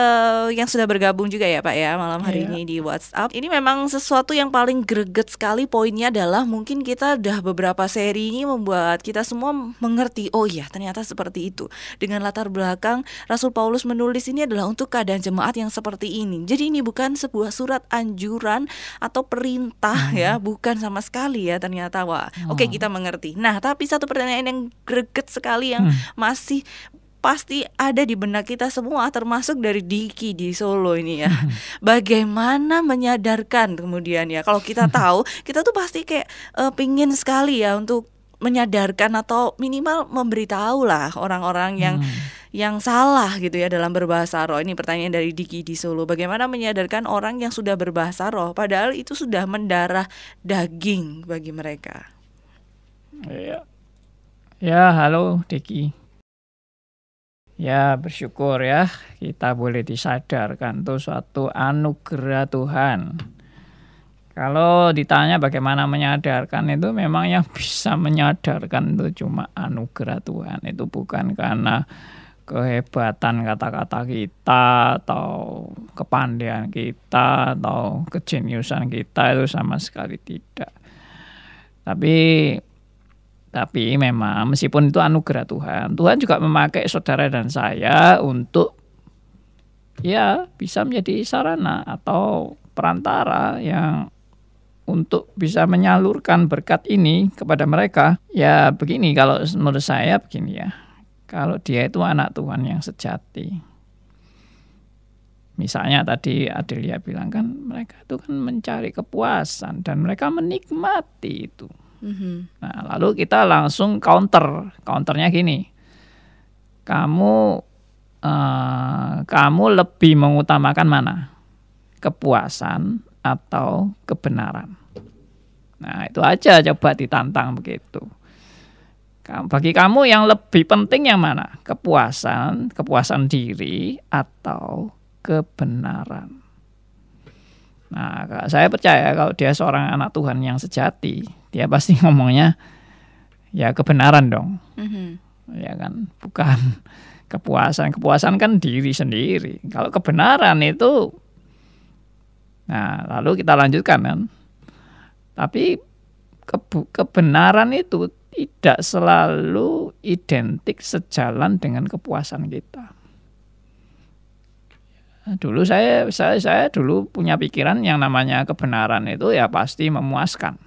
yang sudah bergabung juga ya Pak ya malam hari ini di WhatsApp. Ini memang sesuatu yang paling greget sekali, poinnya adalah mungkin kita udah beberapa seri ini membuat kita semua mengerti, oh iya ternyata seperti itu. Dengan latar belakang Rasul Paulus menulis ini adalah untuk keadaan jemaat yang seperti ini. Jadi ini bukan sebuah surat anjuran atau perintah ya, bukan sama sekali ya ternyata. Wah, oke, kita mengerti. Nah, tapi satu pertanyaan yang greget sekali yang masih pasti ada di benak kita semua, termasuk dari Diki di Solo ini ya. Bagaimana menyadarkan kemudian ya, kalau kita tahu, kita tuh pasti kayak pingin sekali ya untuk menyadarkan atau minimal memberitahu lah orang-orang yang salah gitu ya dalam berbahasa roh. Ini pertanyaan dari Diki di Solo. Bagaimana menyadarkan orang yang sudah berbahasa roh padahal itu sudah mendarah daging bagi mereka? Ya, halo Diki. Ya, bersyukur ya kita boleh disadarkan, itu suatu anugerah Tuhan. Kalau ditanya bagaimana menyadarkan, itu memang yang bisa menyadarkan itu cuma anugerah Tuhan. Itu bukan karena kehebatan kata-kata kita atau kepandaian kita atau kejeniusan kita, itu sama sekali tidak. Tapi Tapi memang meskipun itu anugerah Tuhan, Tuhan juga memakai saudara dan saya untuk ya bisa menjadi sarana atau perantara yang untuk bisa menyalurkan berkat ini kepada mereka. Ya begini, kalau menurut saya begini ya, kalau dia itu anak Tuhan yang sejati. Misalnya tadi Adelia bilang kan mereka itu kan mencari kepuasan dan mereka menikmati itu. Nah, lalu kita langsung counternya gini, kamu lebih mengutamakan mana, kepuasan atau kebenaran? Nah itu aja, coba ditantang begitu. Bagi kamu yang lebih penting yang mana, kepuasan diri atau kebenaran? Nah, saya percaya kalau dia seorang anak Tuhan yang sejati, dia pasti ngomongnya ya kebenaran dong. Ya kan, bukan kepuasan. Kepuasan kan diri sendiri. Kalau kebenaran itu, nah lalu kita lanjutkan kan. Tapi kebenaran itu tidak selalu identik sejalan dengan kepuasan kita. Dulu saya dulu punya pikiran yang namanya kebenaran itu ya pasti memuaskan.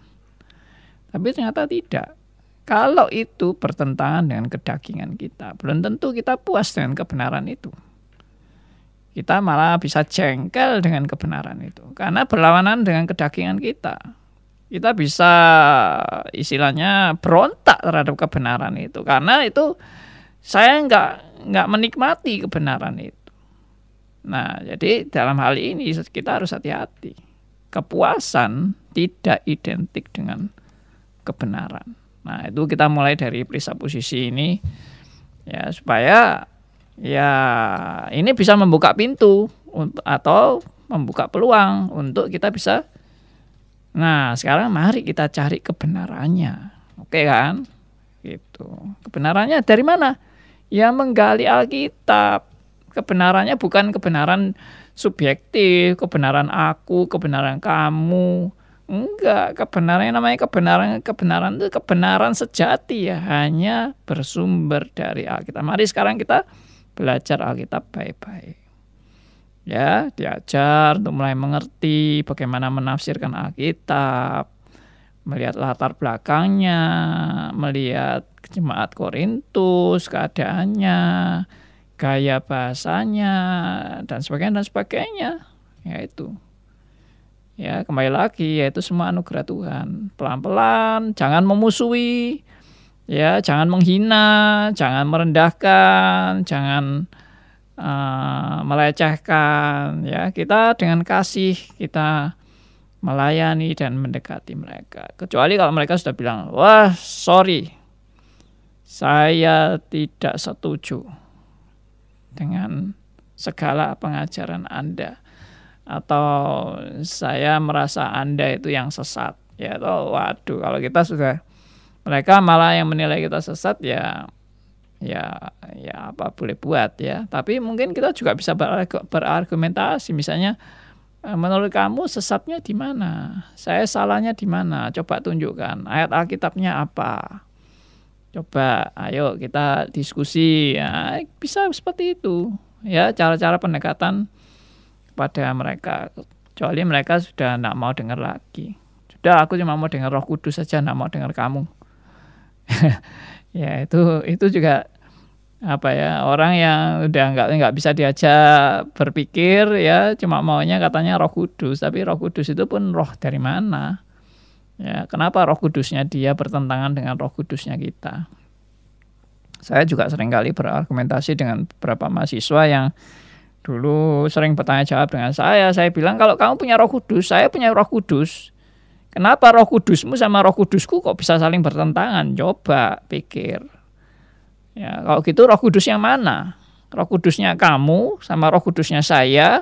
Tapi ternyata tidak. Kalau itu bertentangan dengan kedagingan kita, belum tentu kita puas dengan kebenaran itu. Kita malah bisa jengkel dengan kebenaran itu. Karena berlawanan dengan kedagingan kita. Kita bisa istilahnya berontak terhadap kebenaran itu. Karena itu saya nggak menikmati kebenaran itu. Nah, jadi dalam hal ini kita harus hati-hati. Kepuasan tidak identik dengan kebenaran. Nah, itu kita mulai dari presupposisi ini ya supaya ya ini bisa membuka pintu atau membuka peluang untuk kita bisa. Nah, sekarang mari kita cari kebenarannya. Oke kan? Gitu. Kebenarannya dari mana? Ya menggali Alkitab. Kebenarannya bukan kebenaran subjektif, kebenaran aku, kebenaran kamu. Enggak, kebenarannya namanya kebenaran itu kebenaran sejati ya, hanya bersumber dari Alkitab. Mari sekarang kita belajar Alkitab baik-baik. Ya, diajar untuk mulai mengerti bagaimana menafsirkan Alkitab, melihat latar belakangnya, melihat jemaat Korintus, keadaannya, gaya bahasanya, dan sebagainya. Ya itu. Ya kembali lagi, yaitu semua anugerah Tuhan. Pelan-pelan, jangan memusuhi, ya jangan menghina, jangan merendahkan, jangan melecehkan. Ya kita dengan kasih kita melayani dan mendekati mereka. Kecuali kalau mereka sudah bilang, wah sorry, saya tidak setuju dengan segala pengajaran Anda, atau saya merasa Anda itu yang sesat. Ya, waduh, kalau kita sudah, mereka malah yang menilai kita sesat ya apa boleh buat ya. Tapi mungkin kita juga bisa berargumentasi, misalnya menurut kamu sesatnya di mana? Saya salahnya di mana? Coba tunjukkan ayat Alkitabnya apa? Coba, ayo kita diskusi. Ya, bisa seperti itu. Ya, cara-cara pendekatan kepada mereka. Kecuali mereka sudah tidak mau dengar lagi. Sudah, aku cuma mau dengar Roh Kudus saja, tidak mau dengar kamu. Ya, itu juga apa ya, orang yang udah nggak bisa diajak berpikir ya, cuma maunya katanya Roh Kudus. Tapi Roh Kudus itu pun roh dari mana? Ya, kenapa Roh Kudusnya dia bertentangan dengan Roh Kudusnya kita? Saya juga seringkali berargumentasi dengan beberapa mahasiswa yang dulu sering bertanya jawab dengan saya. Saya bilang, kalau kamu punya Roh Kudus, saya punya Roh Kudus. Kenapa Roh Kudusmu sama Roh Kudusku kok bisa saling bertentangan? Coba pikir. Ya, kalau gitu Roh Kudus yang mana? Roh Kudusnya kamu sama Roh Kudusnya saya.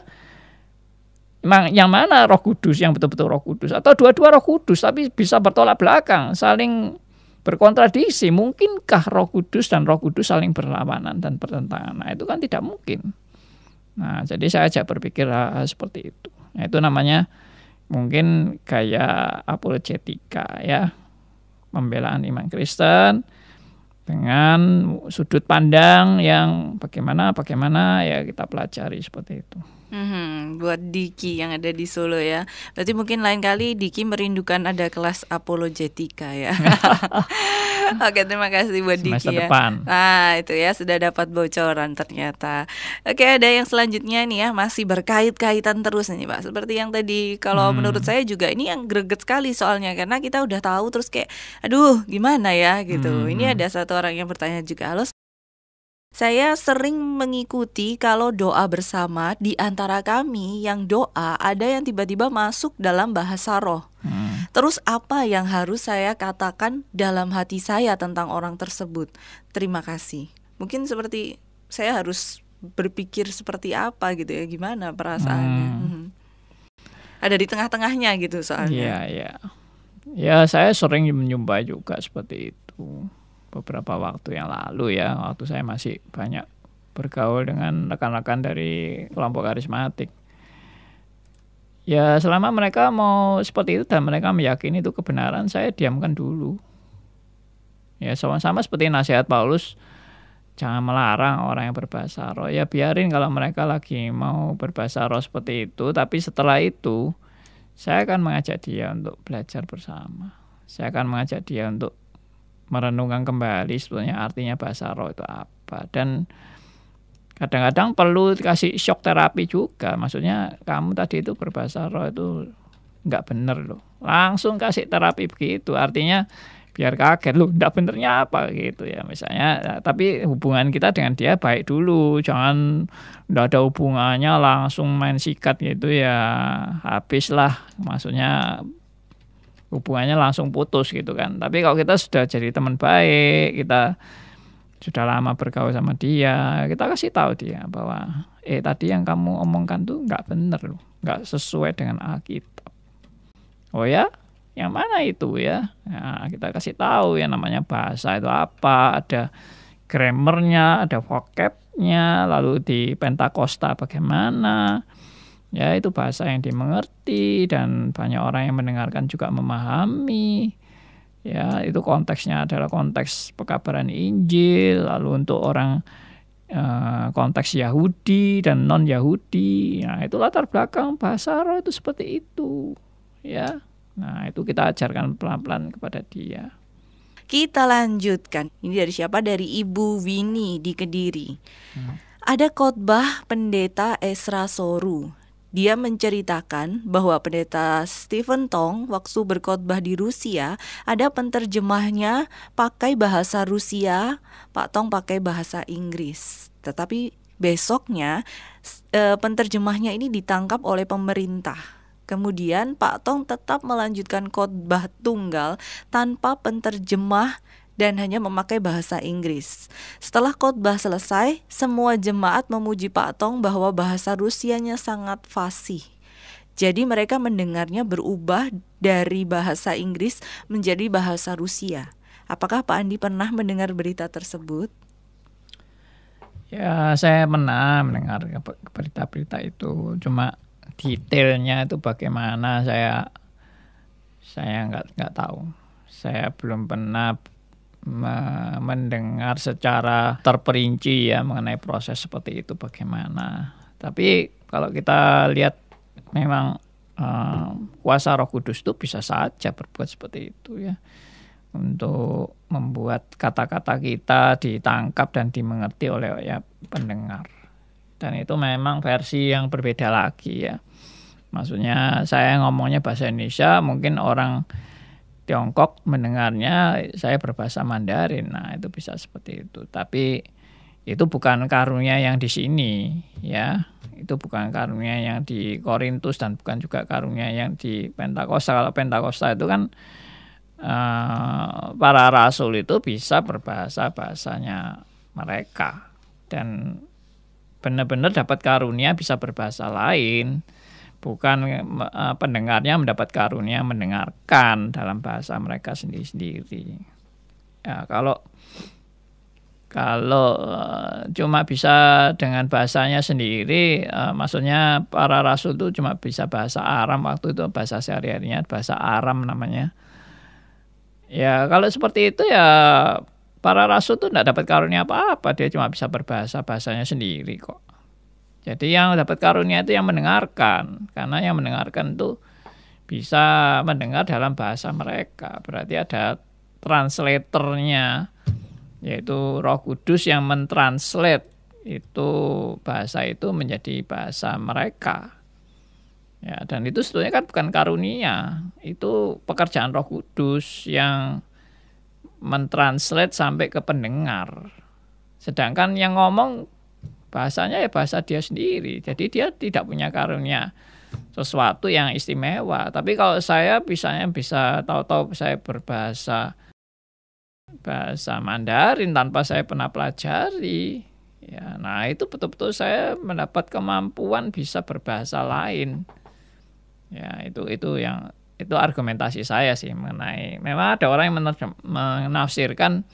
Emang yang mana Roh Kudus yang betul-betul Roh Kudus? Atau dua-dua Roh Kudus tapi bisa bertolak belakang, saling berkontradiksi? Mungkinkah Roh Kudus dan Roh Kudus saling berlawanan dan bertentangan? Nah, itu kan tidak mungkin. Nah, jadi saya ajak berpikir seperti itu. Nah, itu namanya mungkin gaya apologetika ya. pembelaan iman Kristen dengan sudut pandang yang bagaimana ya kita pelajari seperti itu. Buat Diki yang ada di Solo ya. Berarti mungkin lain kali Diki merindukan ada kelas apologetika ya. Oke, terima kasih buat Diki Semester ya. depan. Nah, itu ya sudah dapat bocoran ternyata. Oke, ada yang selanjutnya nih ya, masih berkait-kaitan terus nih Pak. Seperti yang tadi, kalau menurut saya juga ini yang greget sekali soalnya, karena kita udah tahu terus kayak aduh gimana ya gitu. Ini ada satu orang yang bertanya juga, halo, saya sering mengikuti kalau doa bersama di antara kami yang doa ada yang tiba-tiba masuk dalam bahasa roh. Terus apa yang harus saya katakan dalam hati saya tentang orang tersebut? Terima kasih. Mungkin seperti saya harus berpikir seperti apa gitu ya, gimana perasaannya. Ada di tengah-tengahnya gitu soalnya. Iya. Ya, saya sering menjumpai juga seperti itu. Beberapa waktu yang lalu ya, waktu saya masih banyak bergaul dengan rekan-rekan dari kelompok karismatik. Ya, selama mereka mau seperti itu dan mereka meyakini itu kebenaran, saya diamkan dulu. Ya, sama-sama seperti nasihat Paulus, jangan melarang orang yang berbahasa roh. Ya, biarin kalau mereka lagi mau berbahasa roh seperti itu, tapi setelah itu saya akan mengajak dia untuk belajar bersama. Saya akan mengajak dia untuk merenungkan kembali sebetulnya artinya bahasa roh itu apa. Dan kadang-kadang perlu dikasih shock terapi juga. Maksudnya kamu tadi itu berbahasa roh itu nggak bener loh. Langsung kasih terapi begitu. Artinya biar kaget loh, nggak benernya apa gitu ya misalnya. Tapi hubungan kita dengan dia baik dulu. Jangan nggak ada hubungannya langsung main sikat gitu ya. Habislah. Maksudnya hubungannya langsung putus gitu kan. Tapi kalau kita sudah jadi teman baik, kita sudah lama bergaul sama dia, kita kasih tahu dia bahwa tadi yang kamu omongkan tuh nggak bener loh, nggak sesuai dengan Alkitab. Oh ya, yang mana itu ya? Nah, kita kasih tahu yang namanya bahasa itu apa, ada grammarnya, ada vocabnya, lalu di Pentakosta bagaimana. Ya, itu bahasa yang dimengerti dan banyak orang yang mendengarkan juga memahami. Ya, itu konteksnya adalah konteks pekabaran Injil. Lalu untuk orang konteks Yahudi dan non-Yahudi. Nah, itu latar belakang bahasa roh itu seperti itu. Ya, nah itu kita ajarkan pelan-pelan kepada dia. Kita lanjutkan. Ini dari siapa? Dari Ibu Winnie di Kediri. Ada khotbah pendeta Ezra Soru. Dia menceritakan bahwa pendeta Stephen Tong waktu berkhotbah di Rusia, ada penterjemahnya pakai bahasa Rusia, Pak Tong pakai bahasa Inggris. Tetapi besoknya penterjemahnya ini ditangkap oleh pemerintah. Kemudian Pak Tong tetap melanjutkan khotbah tunggal tanpa penterjemah dan hanya memakai bahasa Inggris. Setelah khotbah selesai, semua jemaat memuji Pak Tong bahwa bahasa Rusianya sangat fasih. Jadi mereka mendengarnya berubah dari bahasa Inggris menjadi bahasa Rusia. Apakah Pak Andi pernah mendengar berita tersebut? Ya, saya pernah mendengar berita-berita itu. Cuma detailnya itu bagaimana saya nggak tahu. Saya belum pernah mendengar secara terperinci ya mengenai proses seperti itu bagaimana. Tapi kalau kita lihat memang kuasa Roh Kudus itu bisa saja berbuat seperti itu ya, untuk membuat kata-kata kita ditangkap dan dimengerti oleh ya pendengar. Dan itu memang versi yang berbeda lagi ya. Maksudnya saya ngomongnya bahasa Indonesia, mungkin orang Tiongkok mendengarnya saya berbahasa Mandarin. Nah, itu bisa seperti itu. Tapi itu bukan karunia yang di sini ya. Itu bukan karunia yang di Korintus dan bukan juga karunia yang di Pentakosta. Kalau Pentakosta itu kan para rasul itu bisa berbahasa-bahasanya mereka dan benar-benar dapat karunia bisa berbahasa lain. Bukan pendengarnya mendapat karunia mendengarkan dalam bahasa mereka sendiri-sendiri. Ya, kalau cuma bisa dengan bahasanya sendiri, maksudnya para rasul itu cuma bisa bahasa Aram waktu itu, bahasa sehari-harinya bahasa Aram namanya. Ya kalau seperti itu ya para rasul tuh tidak dapat karunia apa-apa, dia cuma bisa bahasanya sendiri kok. Jadi yang dapat karunia itu yang mendengarkan, karena yang mendengarkan itu bisa mendengar dalam bahasa mereka. Berarti ada translatornya, yaitu Roh Kudus yang mentranslate itu bahasa itu menjadi bahasa mereka. Ya, dan itu sebetulnya kan bukan karunia, itu pekerjaan Roh Kudus yang mentranslate sampai ke pendengar. Sedangkan yang ngomong bahasanya ya bahasa dia sendiri. Jadi dia tidak punya karunia sesuatu yang istimewa. Tapi kalau saya misalnya bisa tahu-tahu saya berbahasa Mandarin tanpa saya pernah pelajari, ya, nah itu betul-betul saya mendapat kemampuan bisa berbahasa lain. Ya, itu argumentasi saya sih mengenai, memang ada orang yang menafsirkan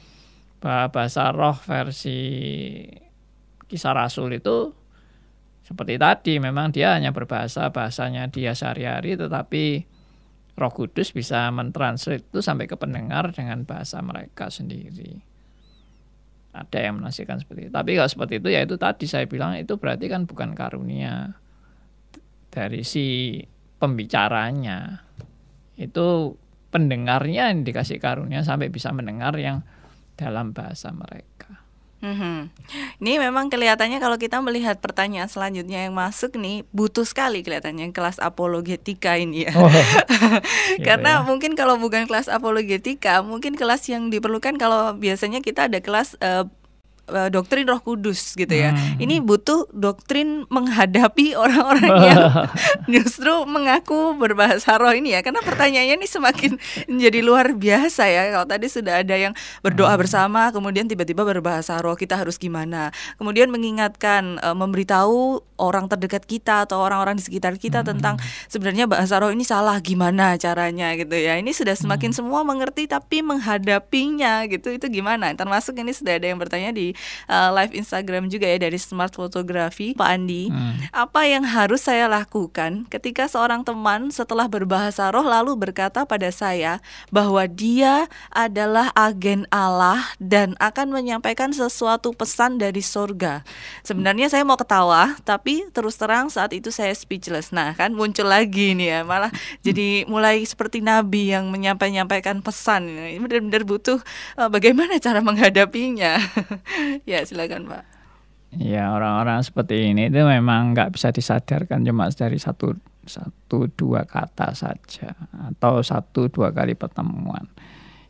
bahasa roh versi Kisah Rasul itu seperti tadi, memang dia hanya bahasanya dia sehari-hari, tetapi Roh Kudus bisa mentranslate itu sampai ke pendengar dengan bahasa mereka sendiri. Ada yang menafsirkan seperti itu. Tapi kalau seperti itu, ya itu tadi saya bilang, itu berarti kan bukan karunia dari si pembicaranya. Itu pendengarnya yang dikasih karunia sampai bisa mendengar yang dalam bahasa mereka. Ini memang kelihatannya kalau kita melihat pertanyaan selanjutnya yang masuk nih, butuh sekali kelihatannya kelas apologetika ini ya. Karena mungkin kalau bukan kelas apologetika, mungkin kelas yang diperlukan kalau biasanya kita ada kelas doktrin Roh Kudus gitu ya. Ini butuh doktrin menghadapi orang-orang yang justru mengaku berbahasa roh ini ya. Karena pertanyaannya ini semakin menjadi luar biasa ya. Kalau tadi sudah ada yang berdoa bersama, kemudian tiba-tiba berbahasa roh, kita harus gimana? Kemudian mengingatkan, memberitahu orang terdekat kita atau orang-orang di sekitar kita tentang sebenarnya bahasa roh ini salah, gimana caranya gitu ya. Ini sudah semakin semua mengerti, tapi menghadapinya gitu, itu gimana? Termasuk ini sudah ada yang bertanya di live Instagram juga ya, dari Smart Fotografi, Pak Andi. Apa yang harus saya lakukan ketika seorang teman setelah berbahasa roh lalu berkata pada saya bahwa dia adalah agen Allah dan akan menyampaikan sesuatu pesan dari surga? Sebenarnya saya mau ketawa, tapi terus terang saat itu saya speechless. Nah kan muncul lagi nih ya, malah jadi mulai seperti nabi yang menyampaikan pesan. Ini benar-benar butuh bagaimana cara menghadapinya. Ya silakan Pak. Ya, orang-orang seperti ini itu memang nggak bisa disadarkan cuma dari satu dua kata saja atau 1-2 kali pertemuan.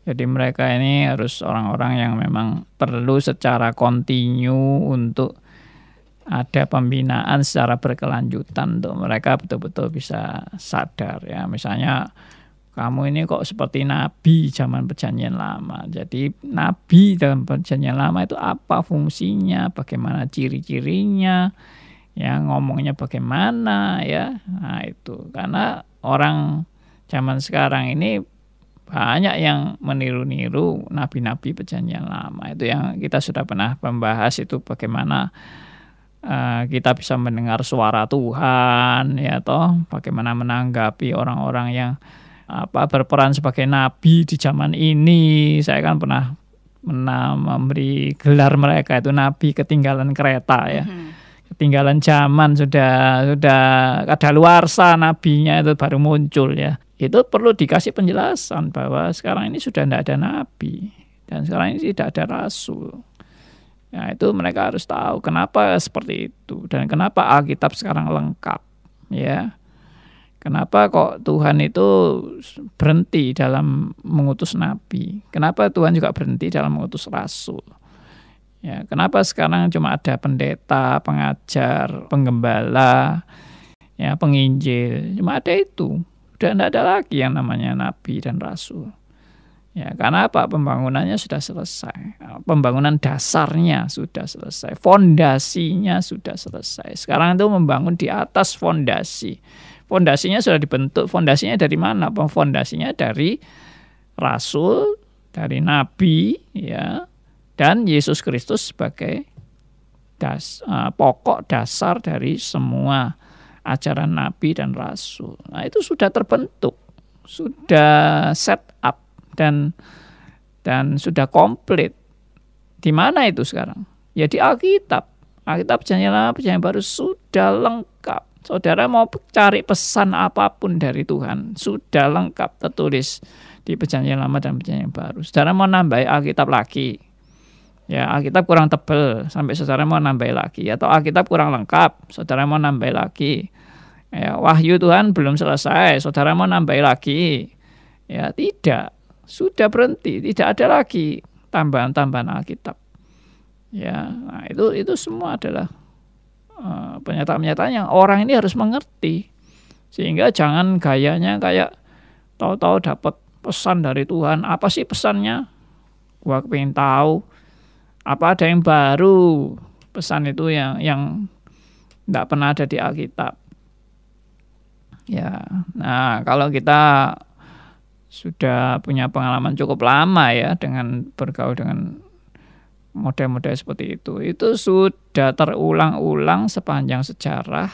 Jadi mereka ini harus orang-orang yang memang perlu secara kontinu untuk ada pembinaan secara berkelanjutan untuk mereka betul-betul bisa sadar ya. Misalnya kamu ini kok seperti nabi zaman Perjanjian Lama. Jadi nabi dalam Perjanjian Lama itu apa fungsinya, bagaimana ciri-cirinya, ya ngomongnya bagaimana ya. Nah itu karena orang zaman sekarang ini banyak yang meniru-niru nabi-nabi Perjanjian Lama. Itu yang kita sudah pernah membahas, itu bagaimana kita bisa mendengar suara Tuhan ya toh, bagaimana menanggapi orang-orang yang berperan sebagai nabi di zaman ini. Saya kan pernah memberi gelar mereka itu nabi ketinggalan kereta ya. Ketinggalan zaman, sudah kadaluarsa nabinya itu baru muncul ya. Itu perlu dikasih penjelasan bahwa sekarang ini sudah tidak ada nabi dan sekarang ini tidak ada rasul. Ya, itu mereka harus tahu kenapa seperti itu dan kenapa Alkitab sekarang lengkap ya. Kenapa kok Tuhan itu berhenti dalam mengutus nabi? Kenapa Tuhan juga berhenti dalam mengutus rasul? Ya, kenapa sekarang cuma ada pendeta, pengajar, penggembala, ya, penginjil? Cuma ada itu. Udah tidak ada lagi yang namanya nabi dan rasul. Ya, karena apa? Pembangunannya sudah selesai. Pembangunan dasarnya sudah selesai. Fondasinya sudah selesai. Sekarang itu membangun di atas fondasi. Fondasinya sudah dibentuk. Fondasinya dari mana? Fondasinya dari rasul, dari nabi, ya, dan Yesus Kristus sebagai pokok dasar dari semua ajaran nabi dan rasul. Nah, itu sudah terbentuk, sudah set up dan sudah komplit. Di mana itu sekarang? Ya di Alkitab. Alkitab Perjanjian Lama, Perjanjian Baru sudah lengkap. Saudara mau cari pesan apapun dari Tuhan, sudah lengkap tertulis di Perjanjian Lama dan Perjanjian Baru. Saudara mau nambah Alkitab lagi, ya Alkitab kurang tebal sampai saudara mau nambah lagi, atau Alkitab kurang lengkap, saudara mau nambah lagi. Ya, wahyu Tuhan belum selesai, saudara mau nambah lagi. Ya tidak, sudah berhenti, tidak ada lagi tambahan-tambahan Alkitab. Ya, nah itu semua adalah pernyataan-pernyataan yang orang ini harus mengerti, sehingga jangan gayanya kayak tahu-tahu dapat pesan dari Tuhan. Apa sih pesannya? Gua pengen tahu. Apa ada yang baru? Pesan itu yang tidak pernah ada di Alkitab. Ya, nah kalau kita sudah punya pengalaman cukup lama ya dengan bergaul dengan model-model seperti itu sudah terulang-ulang sepanjang sejarah,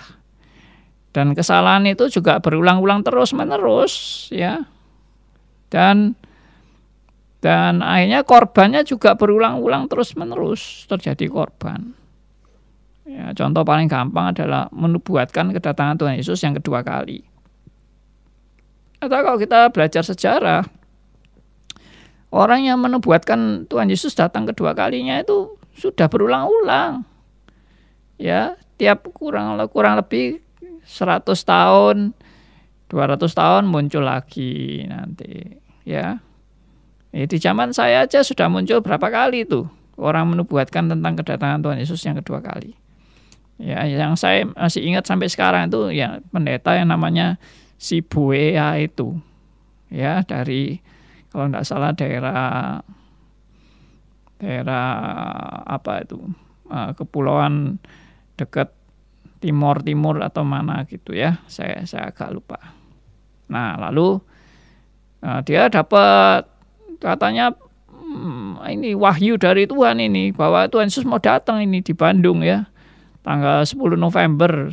dan kesalahan itu juga berulang-ulang terus-menerus ya, dan akhirnya korbannya juga berulang-ulang terus-menerus terjadi korban. Ya, contoh paling gampang adalah menubuatkan kedatangan Tuhan Yesus yang kedua kali. Atau kalau kita belajar sejarah, orang yang menubuatkan Tuhan Yesus datang kedua kalinya itu sudah berulang-ulang. Ya, tiap kurang lebih 100 tahun, 200 tahun muncul lagi nanti, ya. Di zaman saya aja sudah muncul berapa kali itu orang menubuatkan tentang kedatangan Tuhan Yesus yang kedua kali. Ya, yang saya masih ingat sampai sekarang itu ya pendeta yang namanya si Buea itu. Ya, dari kalau tidak salah daerah apa itu, kepulauan dekat timur atau mana gitu ya, saya agak lupa. Nah lalu dia dapat katanya ini wahyu dari Tuhan ini, bahwa Tuhan Yesus mau datang ini di Bandung ya, tanggal 10 November,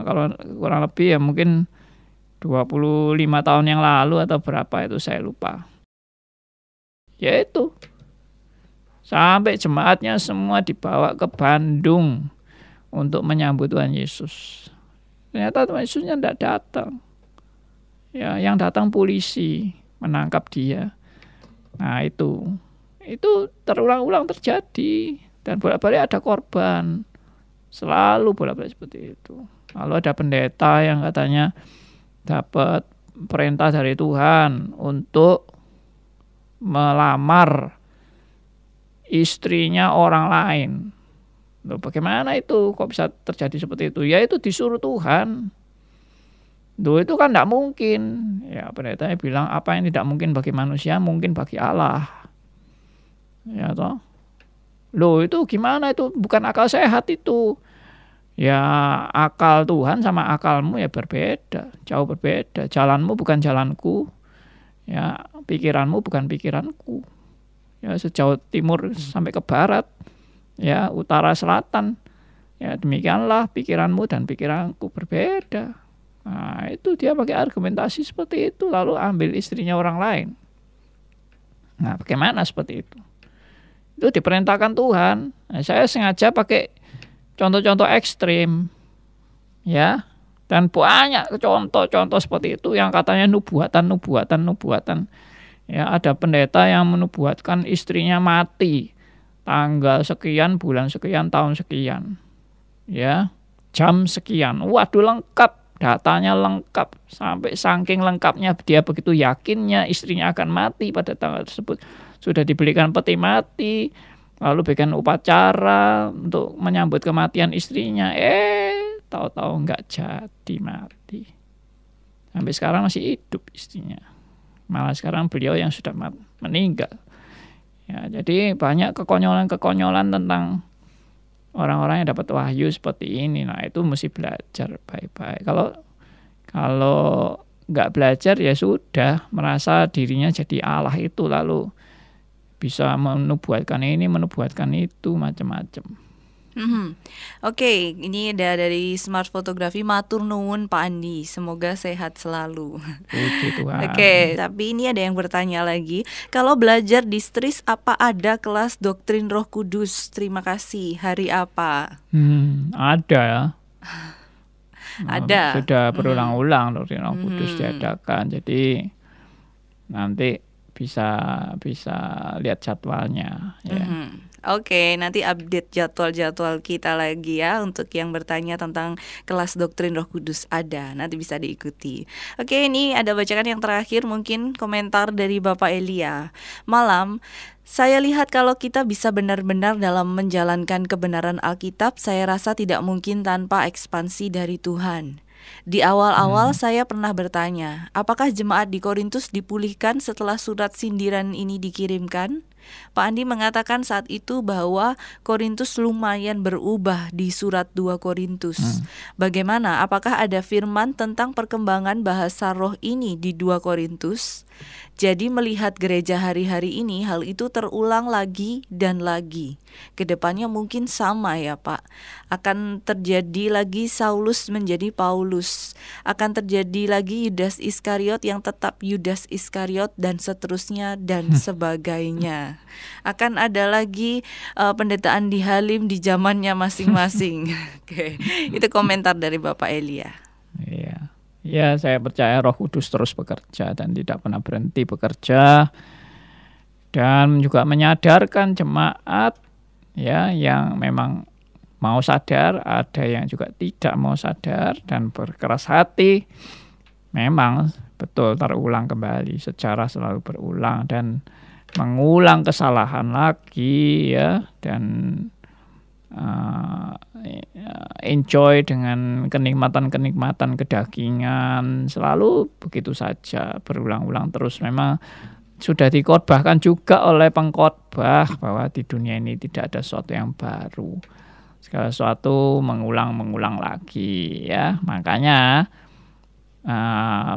kalau kurang lebih ya mungkin 25 tahun yang lalu atau berapa itu saya lupa. Yaitu sampai jemaatnya semua dibawa ke Bandung untuk menyambut Tuhan Yesus. Ternyata Tuhan Yesusnya tidak datang. Ya, yang datang polisi menangkap dia. Nah itu terulang-ulang terjadi, dan bolak-balik ada korban. Selalu bolak-balik seperti itu. Lalu ada pendeta yang katanya dapat perintah dari Tuhan untuk melamar istrinya orang lain. Loh, bagaimana itu? Kok bisa terjadi seperti itu? Ya itu disuruh Tuhan. Loh, itu kan tidak mungkin. Ya, pendetanya bilang apa yang tidak mungkin bagi manusia mungkin bagi Allah. Ya toh. Loh, itu gimana itu? Bukan akal sehat itu. Ya, akal Tuhan sama akalmu ya berbeda, jauh berbeda. Jalanmu bukan jalanku. Ya, pikiranmu bukan pikiranku. Ya, sejauh timur sampai ke barat, ya, utara selatan. Ya, demikianlah pikiranmu dan pikiranku berbeda. Nah, itu dia pakai argumentasi seperti itu, lalu ambil istrinya orang lain. Nah, bagaimana seperti itu? Itu diperintahkan Tuhan. Nah, saya sengaja pakai contoh-contoh ekstrim, ya, dan banyak contoh-contoh seperti itu yang katanya nubuatan. Ya, ada pendeta yang menubuatkan istrinya mati tanggal sekian, bulan sekian, tahun sekian, ya, jam sekian. Waduh, lengkap, datanya lengkap, sampai saking lengkapnya dia begitu yakinnya istrinya akan mati pada tanggal tersebut. Sudah dibelikan peti mati, lalu bikin upacara untuk menyambut kematian istrinya. Tahu-tahu nggak jadi mati. Sampai sekarang masih hidup istrinya. Malah sekarang beliau yang sudah meninggal. Ya, jadi banyak kekonyolan-kekonyolan tentang orang-orang yang dapat wahyu seperti ini. Nah, itu mesti belajar baik-baik. Kalau nggak belajar ya sudah merasa dirinya jadi Allah itu, lalu bisa menubuatkan ini, menubuatkan itu, macam-macam. Oke, ini ada dari Smart Fotografi, matur nuwun Pak Andi, semoga sehat selalu. Puji Tuhan. Oke, tapi ini ada yang bertanya lagi, kalau belajar di STRIS apa ada kelas doktrin Roh Kudus? Terima kasih. Hari apa? Ada ya. Ada. Sudah berulang-ulang doktrin Roh Kudus diadakan. Jadi nanti bisa lihat jadwalnya ya. Oke, nanti update jadwal-jadwal kita lagi ya untuk yang bertanya tentang kelas doktrin Roh Kudus ada, nanti bisa diikuti. Oke, ini ada bacaan yang terakhir, mungkin komentar dari Bapak Elia. Malam, saya lihat kalau kita bisa benar-benar dalam menjalankan kebenaran Alkitab, saya rasa tidak mungkin tanpa ekspansi dari Tuhan. Di awal-awal saya pernah bertanya, apakah jemaat di Korintus dipulihkan setelah surat sindiran ini dikirimkan? Pak Andi mengatakan saat itu bahwa Korintus lumayan berubah di surat 2 Korintus. Bagaimana? Apakah ada firman tentang perkembangan bahasa roh ini di 2 Korintus? Jadi melihat gereja hari-hari ini, hal itu terulang lagi dan lagi. Kedepannya mungkin sama ya Pak. Akan terjadi lagi Saulus menjadi Paulus. Akan terjadi lagi Yudas Iskariot yang tetap Yudas Iskariot dan seterusnya dan sebagainya. Akan ada lagi pendetaan di Halim di zamannya masing-masing. Oke, itu komentar dari Bapak Elia. Iya. Ya, saya percaya Roh Kudus terus bekerja dan tidak pernah berhenti bekerja, dan juga menyadarkan jemaat ya yang memang mau sadar, ada yang juga tidak mau sadar dan berkeras hati. Memang betul terulang kembali, sejarah selalu berulang dan mengulang kesalahan lagi ya, dan enjoy dengan kenikmatan kedagingan, selalu begitu saja berulang-ulang terus. Memang sudah dikhotbahkan juga oleh pengkhotbah bahwa di dunia ini tidak ada sesuatu yang baru, segala sesuatu mengulang lagi ya. Makanya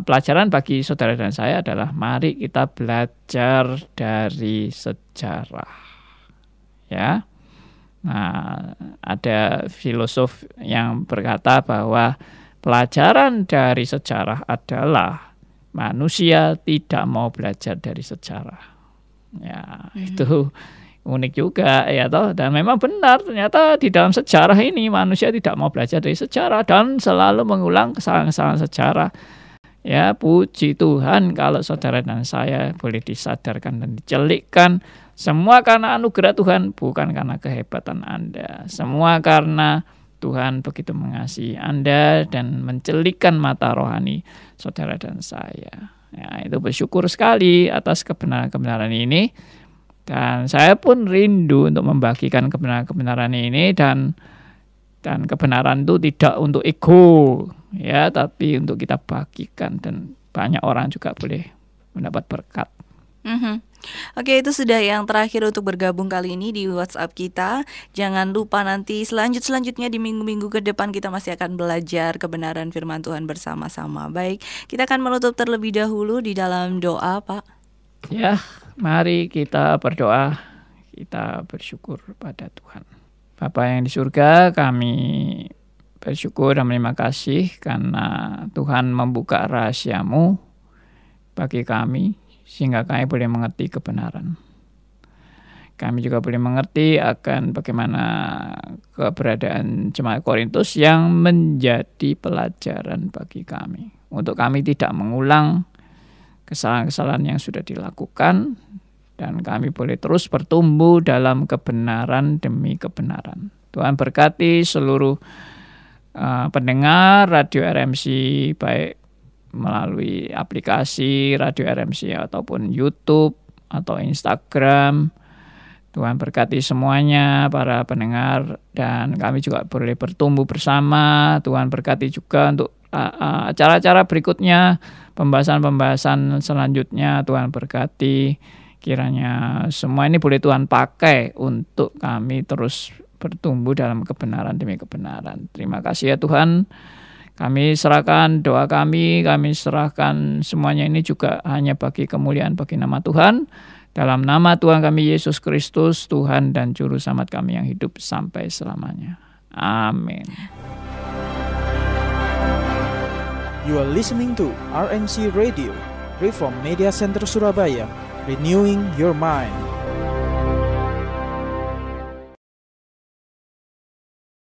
pelajaran bagi saudara dan saya adalah mari kita belajar dari sejarah ya. Nah, ada filosof yang berkata bahwa pelajaran dari sejarah adalah manusia tidak mau belajar dari sejarah. Ya, itu unik juga ya toh, dan memang benar ternyata di dalam sejarah ini manusia tidak mau belajar dari sejarah dan selalu mengulang kesalahan-kesalahan sejarah. Ya, puji Tuhan kalau saudara dan saya boleh disadarkan dan dicelikkan. Semua karena anugerah Tuhan, bukan karena kehebatan Anda. Semua karena Tuhan begitu mengasihi Anda dan mencelikkan mata rohani saudara dan saya. Ya, itu bersyukur sekali atas kebenaran-kebenaran ini. Dan saya pun rindu untuk membagikan kebenaran-kebenaran ini, dan kebenaran itu tidak untuk ego ya, tapi untuk kita bagikan dan banyak orang juga boleh mendapat berkat. Oke, itu sudah yang terakhir untuk bergabung kali ini di WhatsApp kita. Jangan lupa nanti selanjutnya di minggu-minggu ke depan kita masih akan belajar kebenaran firman Tuhan bersama-sama. Baik, kita akan menutup terlebih dahulu di dalam doa, Pak. Ya, mari kita berdoa, kita bersyukur pada Tuhan. Bapa yang di surga, kami bersyukur dan berterima kasih karena Tuhan membuka rahasia-Mu bagi kami, sehingga kami boleh mengerti kebenaran. Kami juga boleh mengerti akan bagaimana keberadaan jemaat Korintus yang menjadi pelajaran bagi kami. Untuk kami tidak mengulang kesalahan-kesalahan yang sudah dilakukan, dan kami boleh terus bertumbuh dalam kebenaran demi kebenaran. Tuhan berkati seluruh pendengar Radio RMC, baik melalui aplikasi Radio RMC ataupun YouTube atau Instagram. Tuhan berkati semuanya para pendengar, dan kami juga boleh bertumbuh bersama. Tuhan berkati juga untuk acara-acara berikutnya, pembahasan-pembahasan selanjutnya. Tuhan berkati, kiranya semua ini boleh Tuhan pakai untuk kami terus bertumbuh dalam kebenaran demi kebenaran. Terima kasih ya Tuhan. Kami serahkan doa kami serahkan semuanya ini juga hanya bagi kemuliaan bagi nama Tuhan. Dalam nama Tuhan kami Yesus Kristus, Tuhan dan Juru Selamat kami yang hidup sampai selamanya. Amin. You are listening to RNC Radio, Reform Media Center Surabaya, renewing your mind.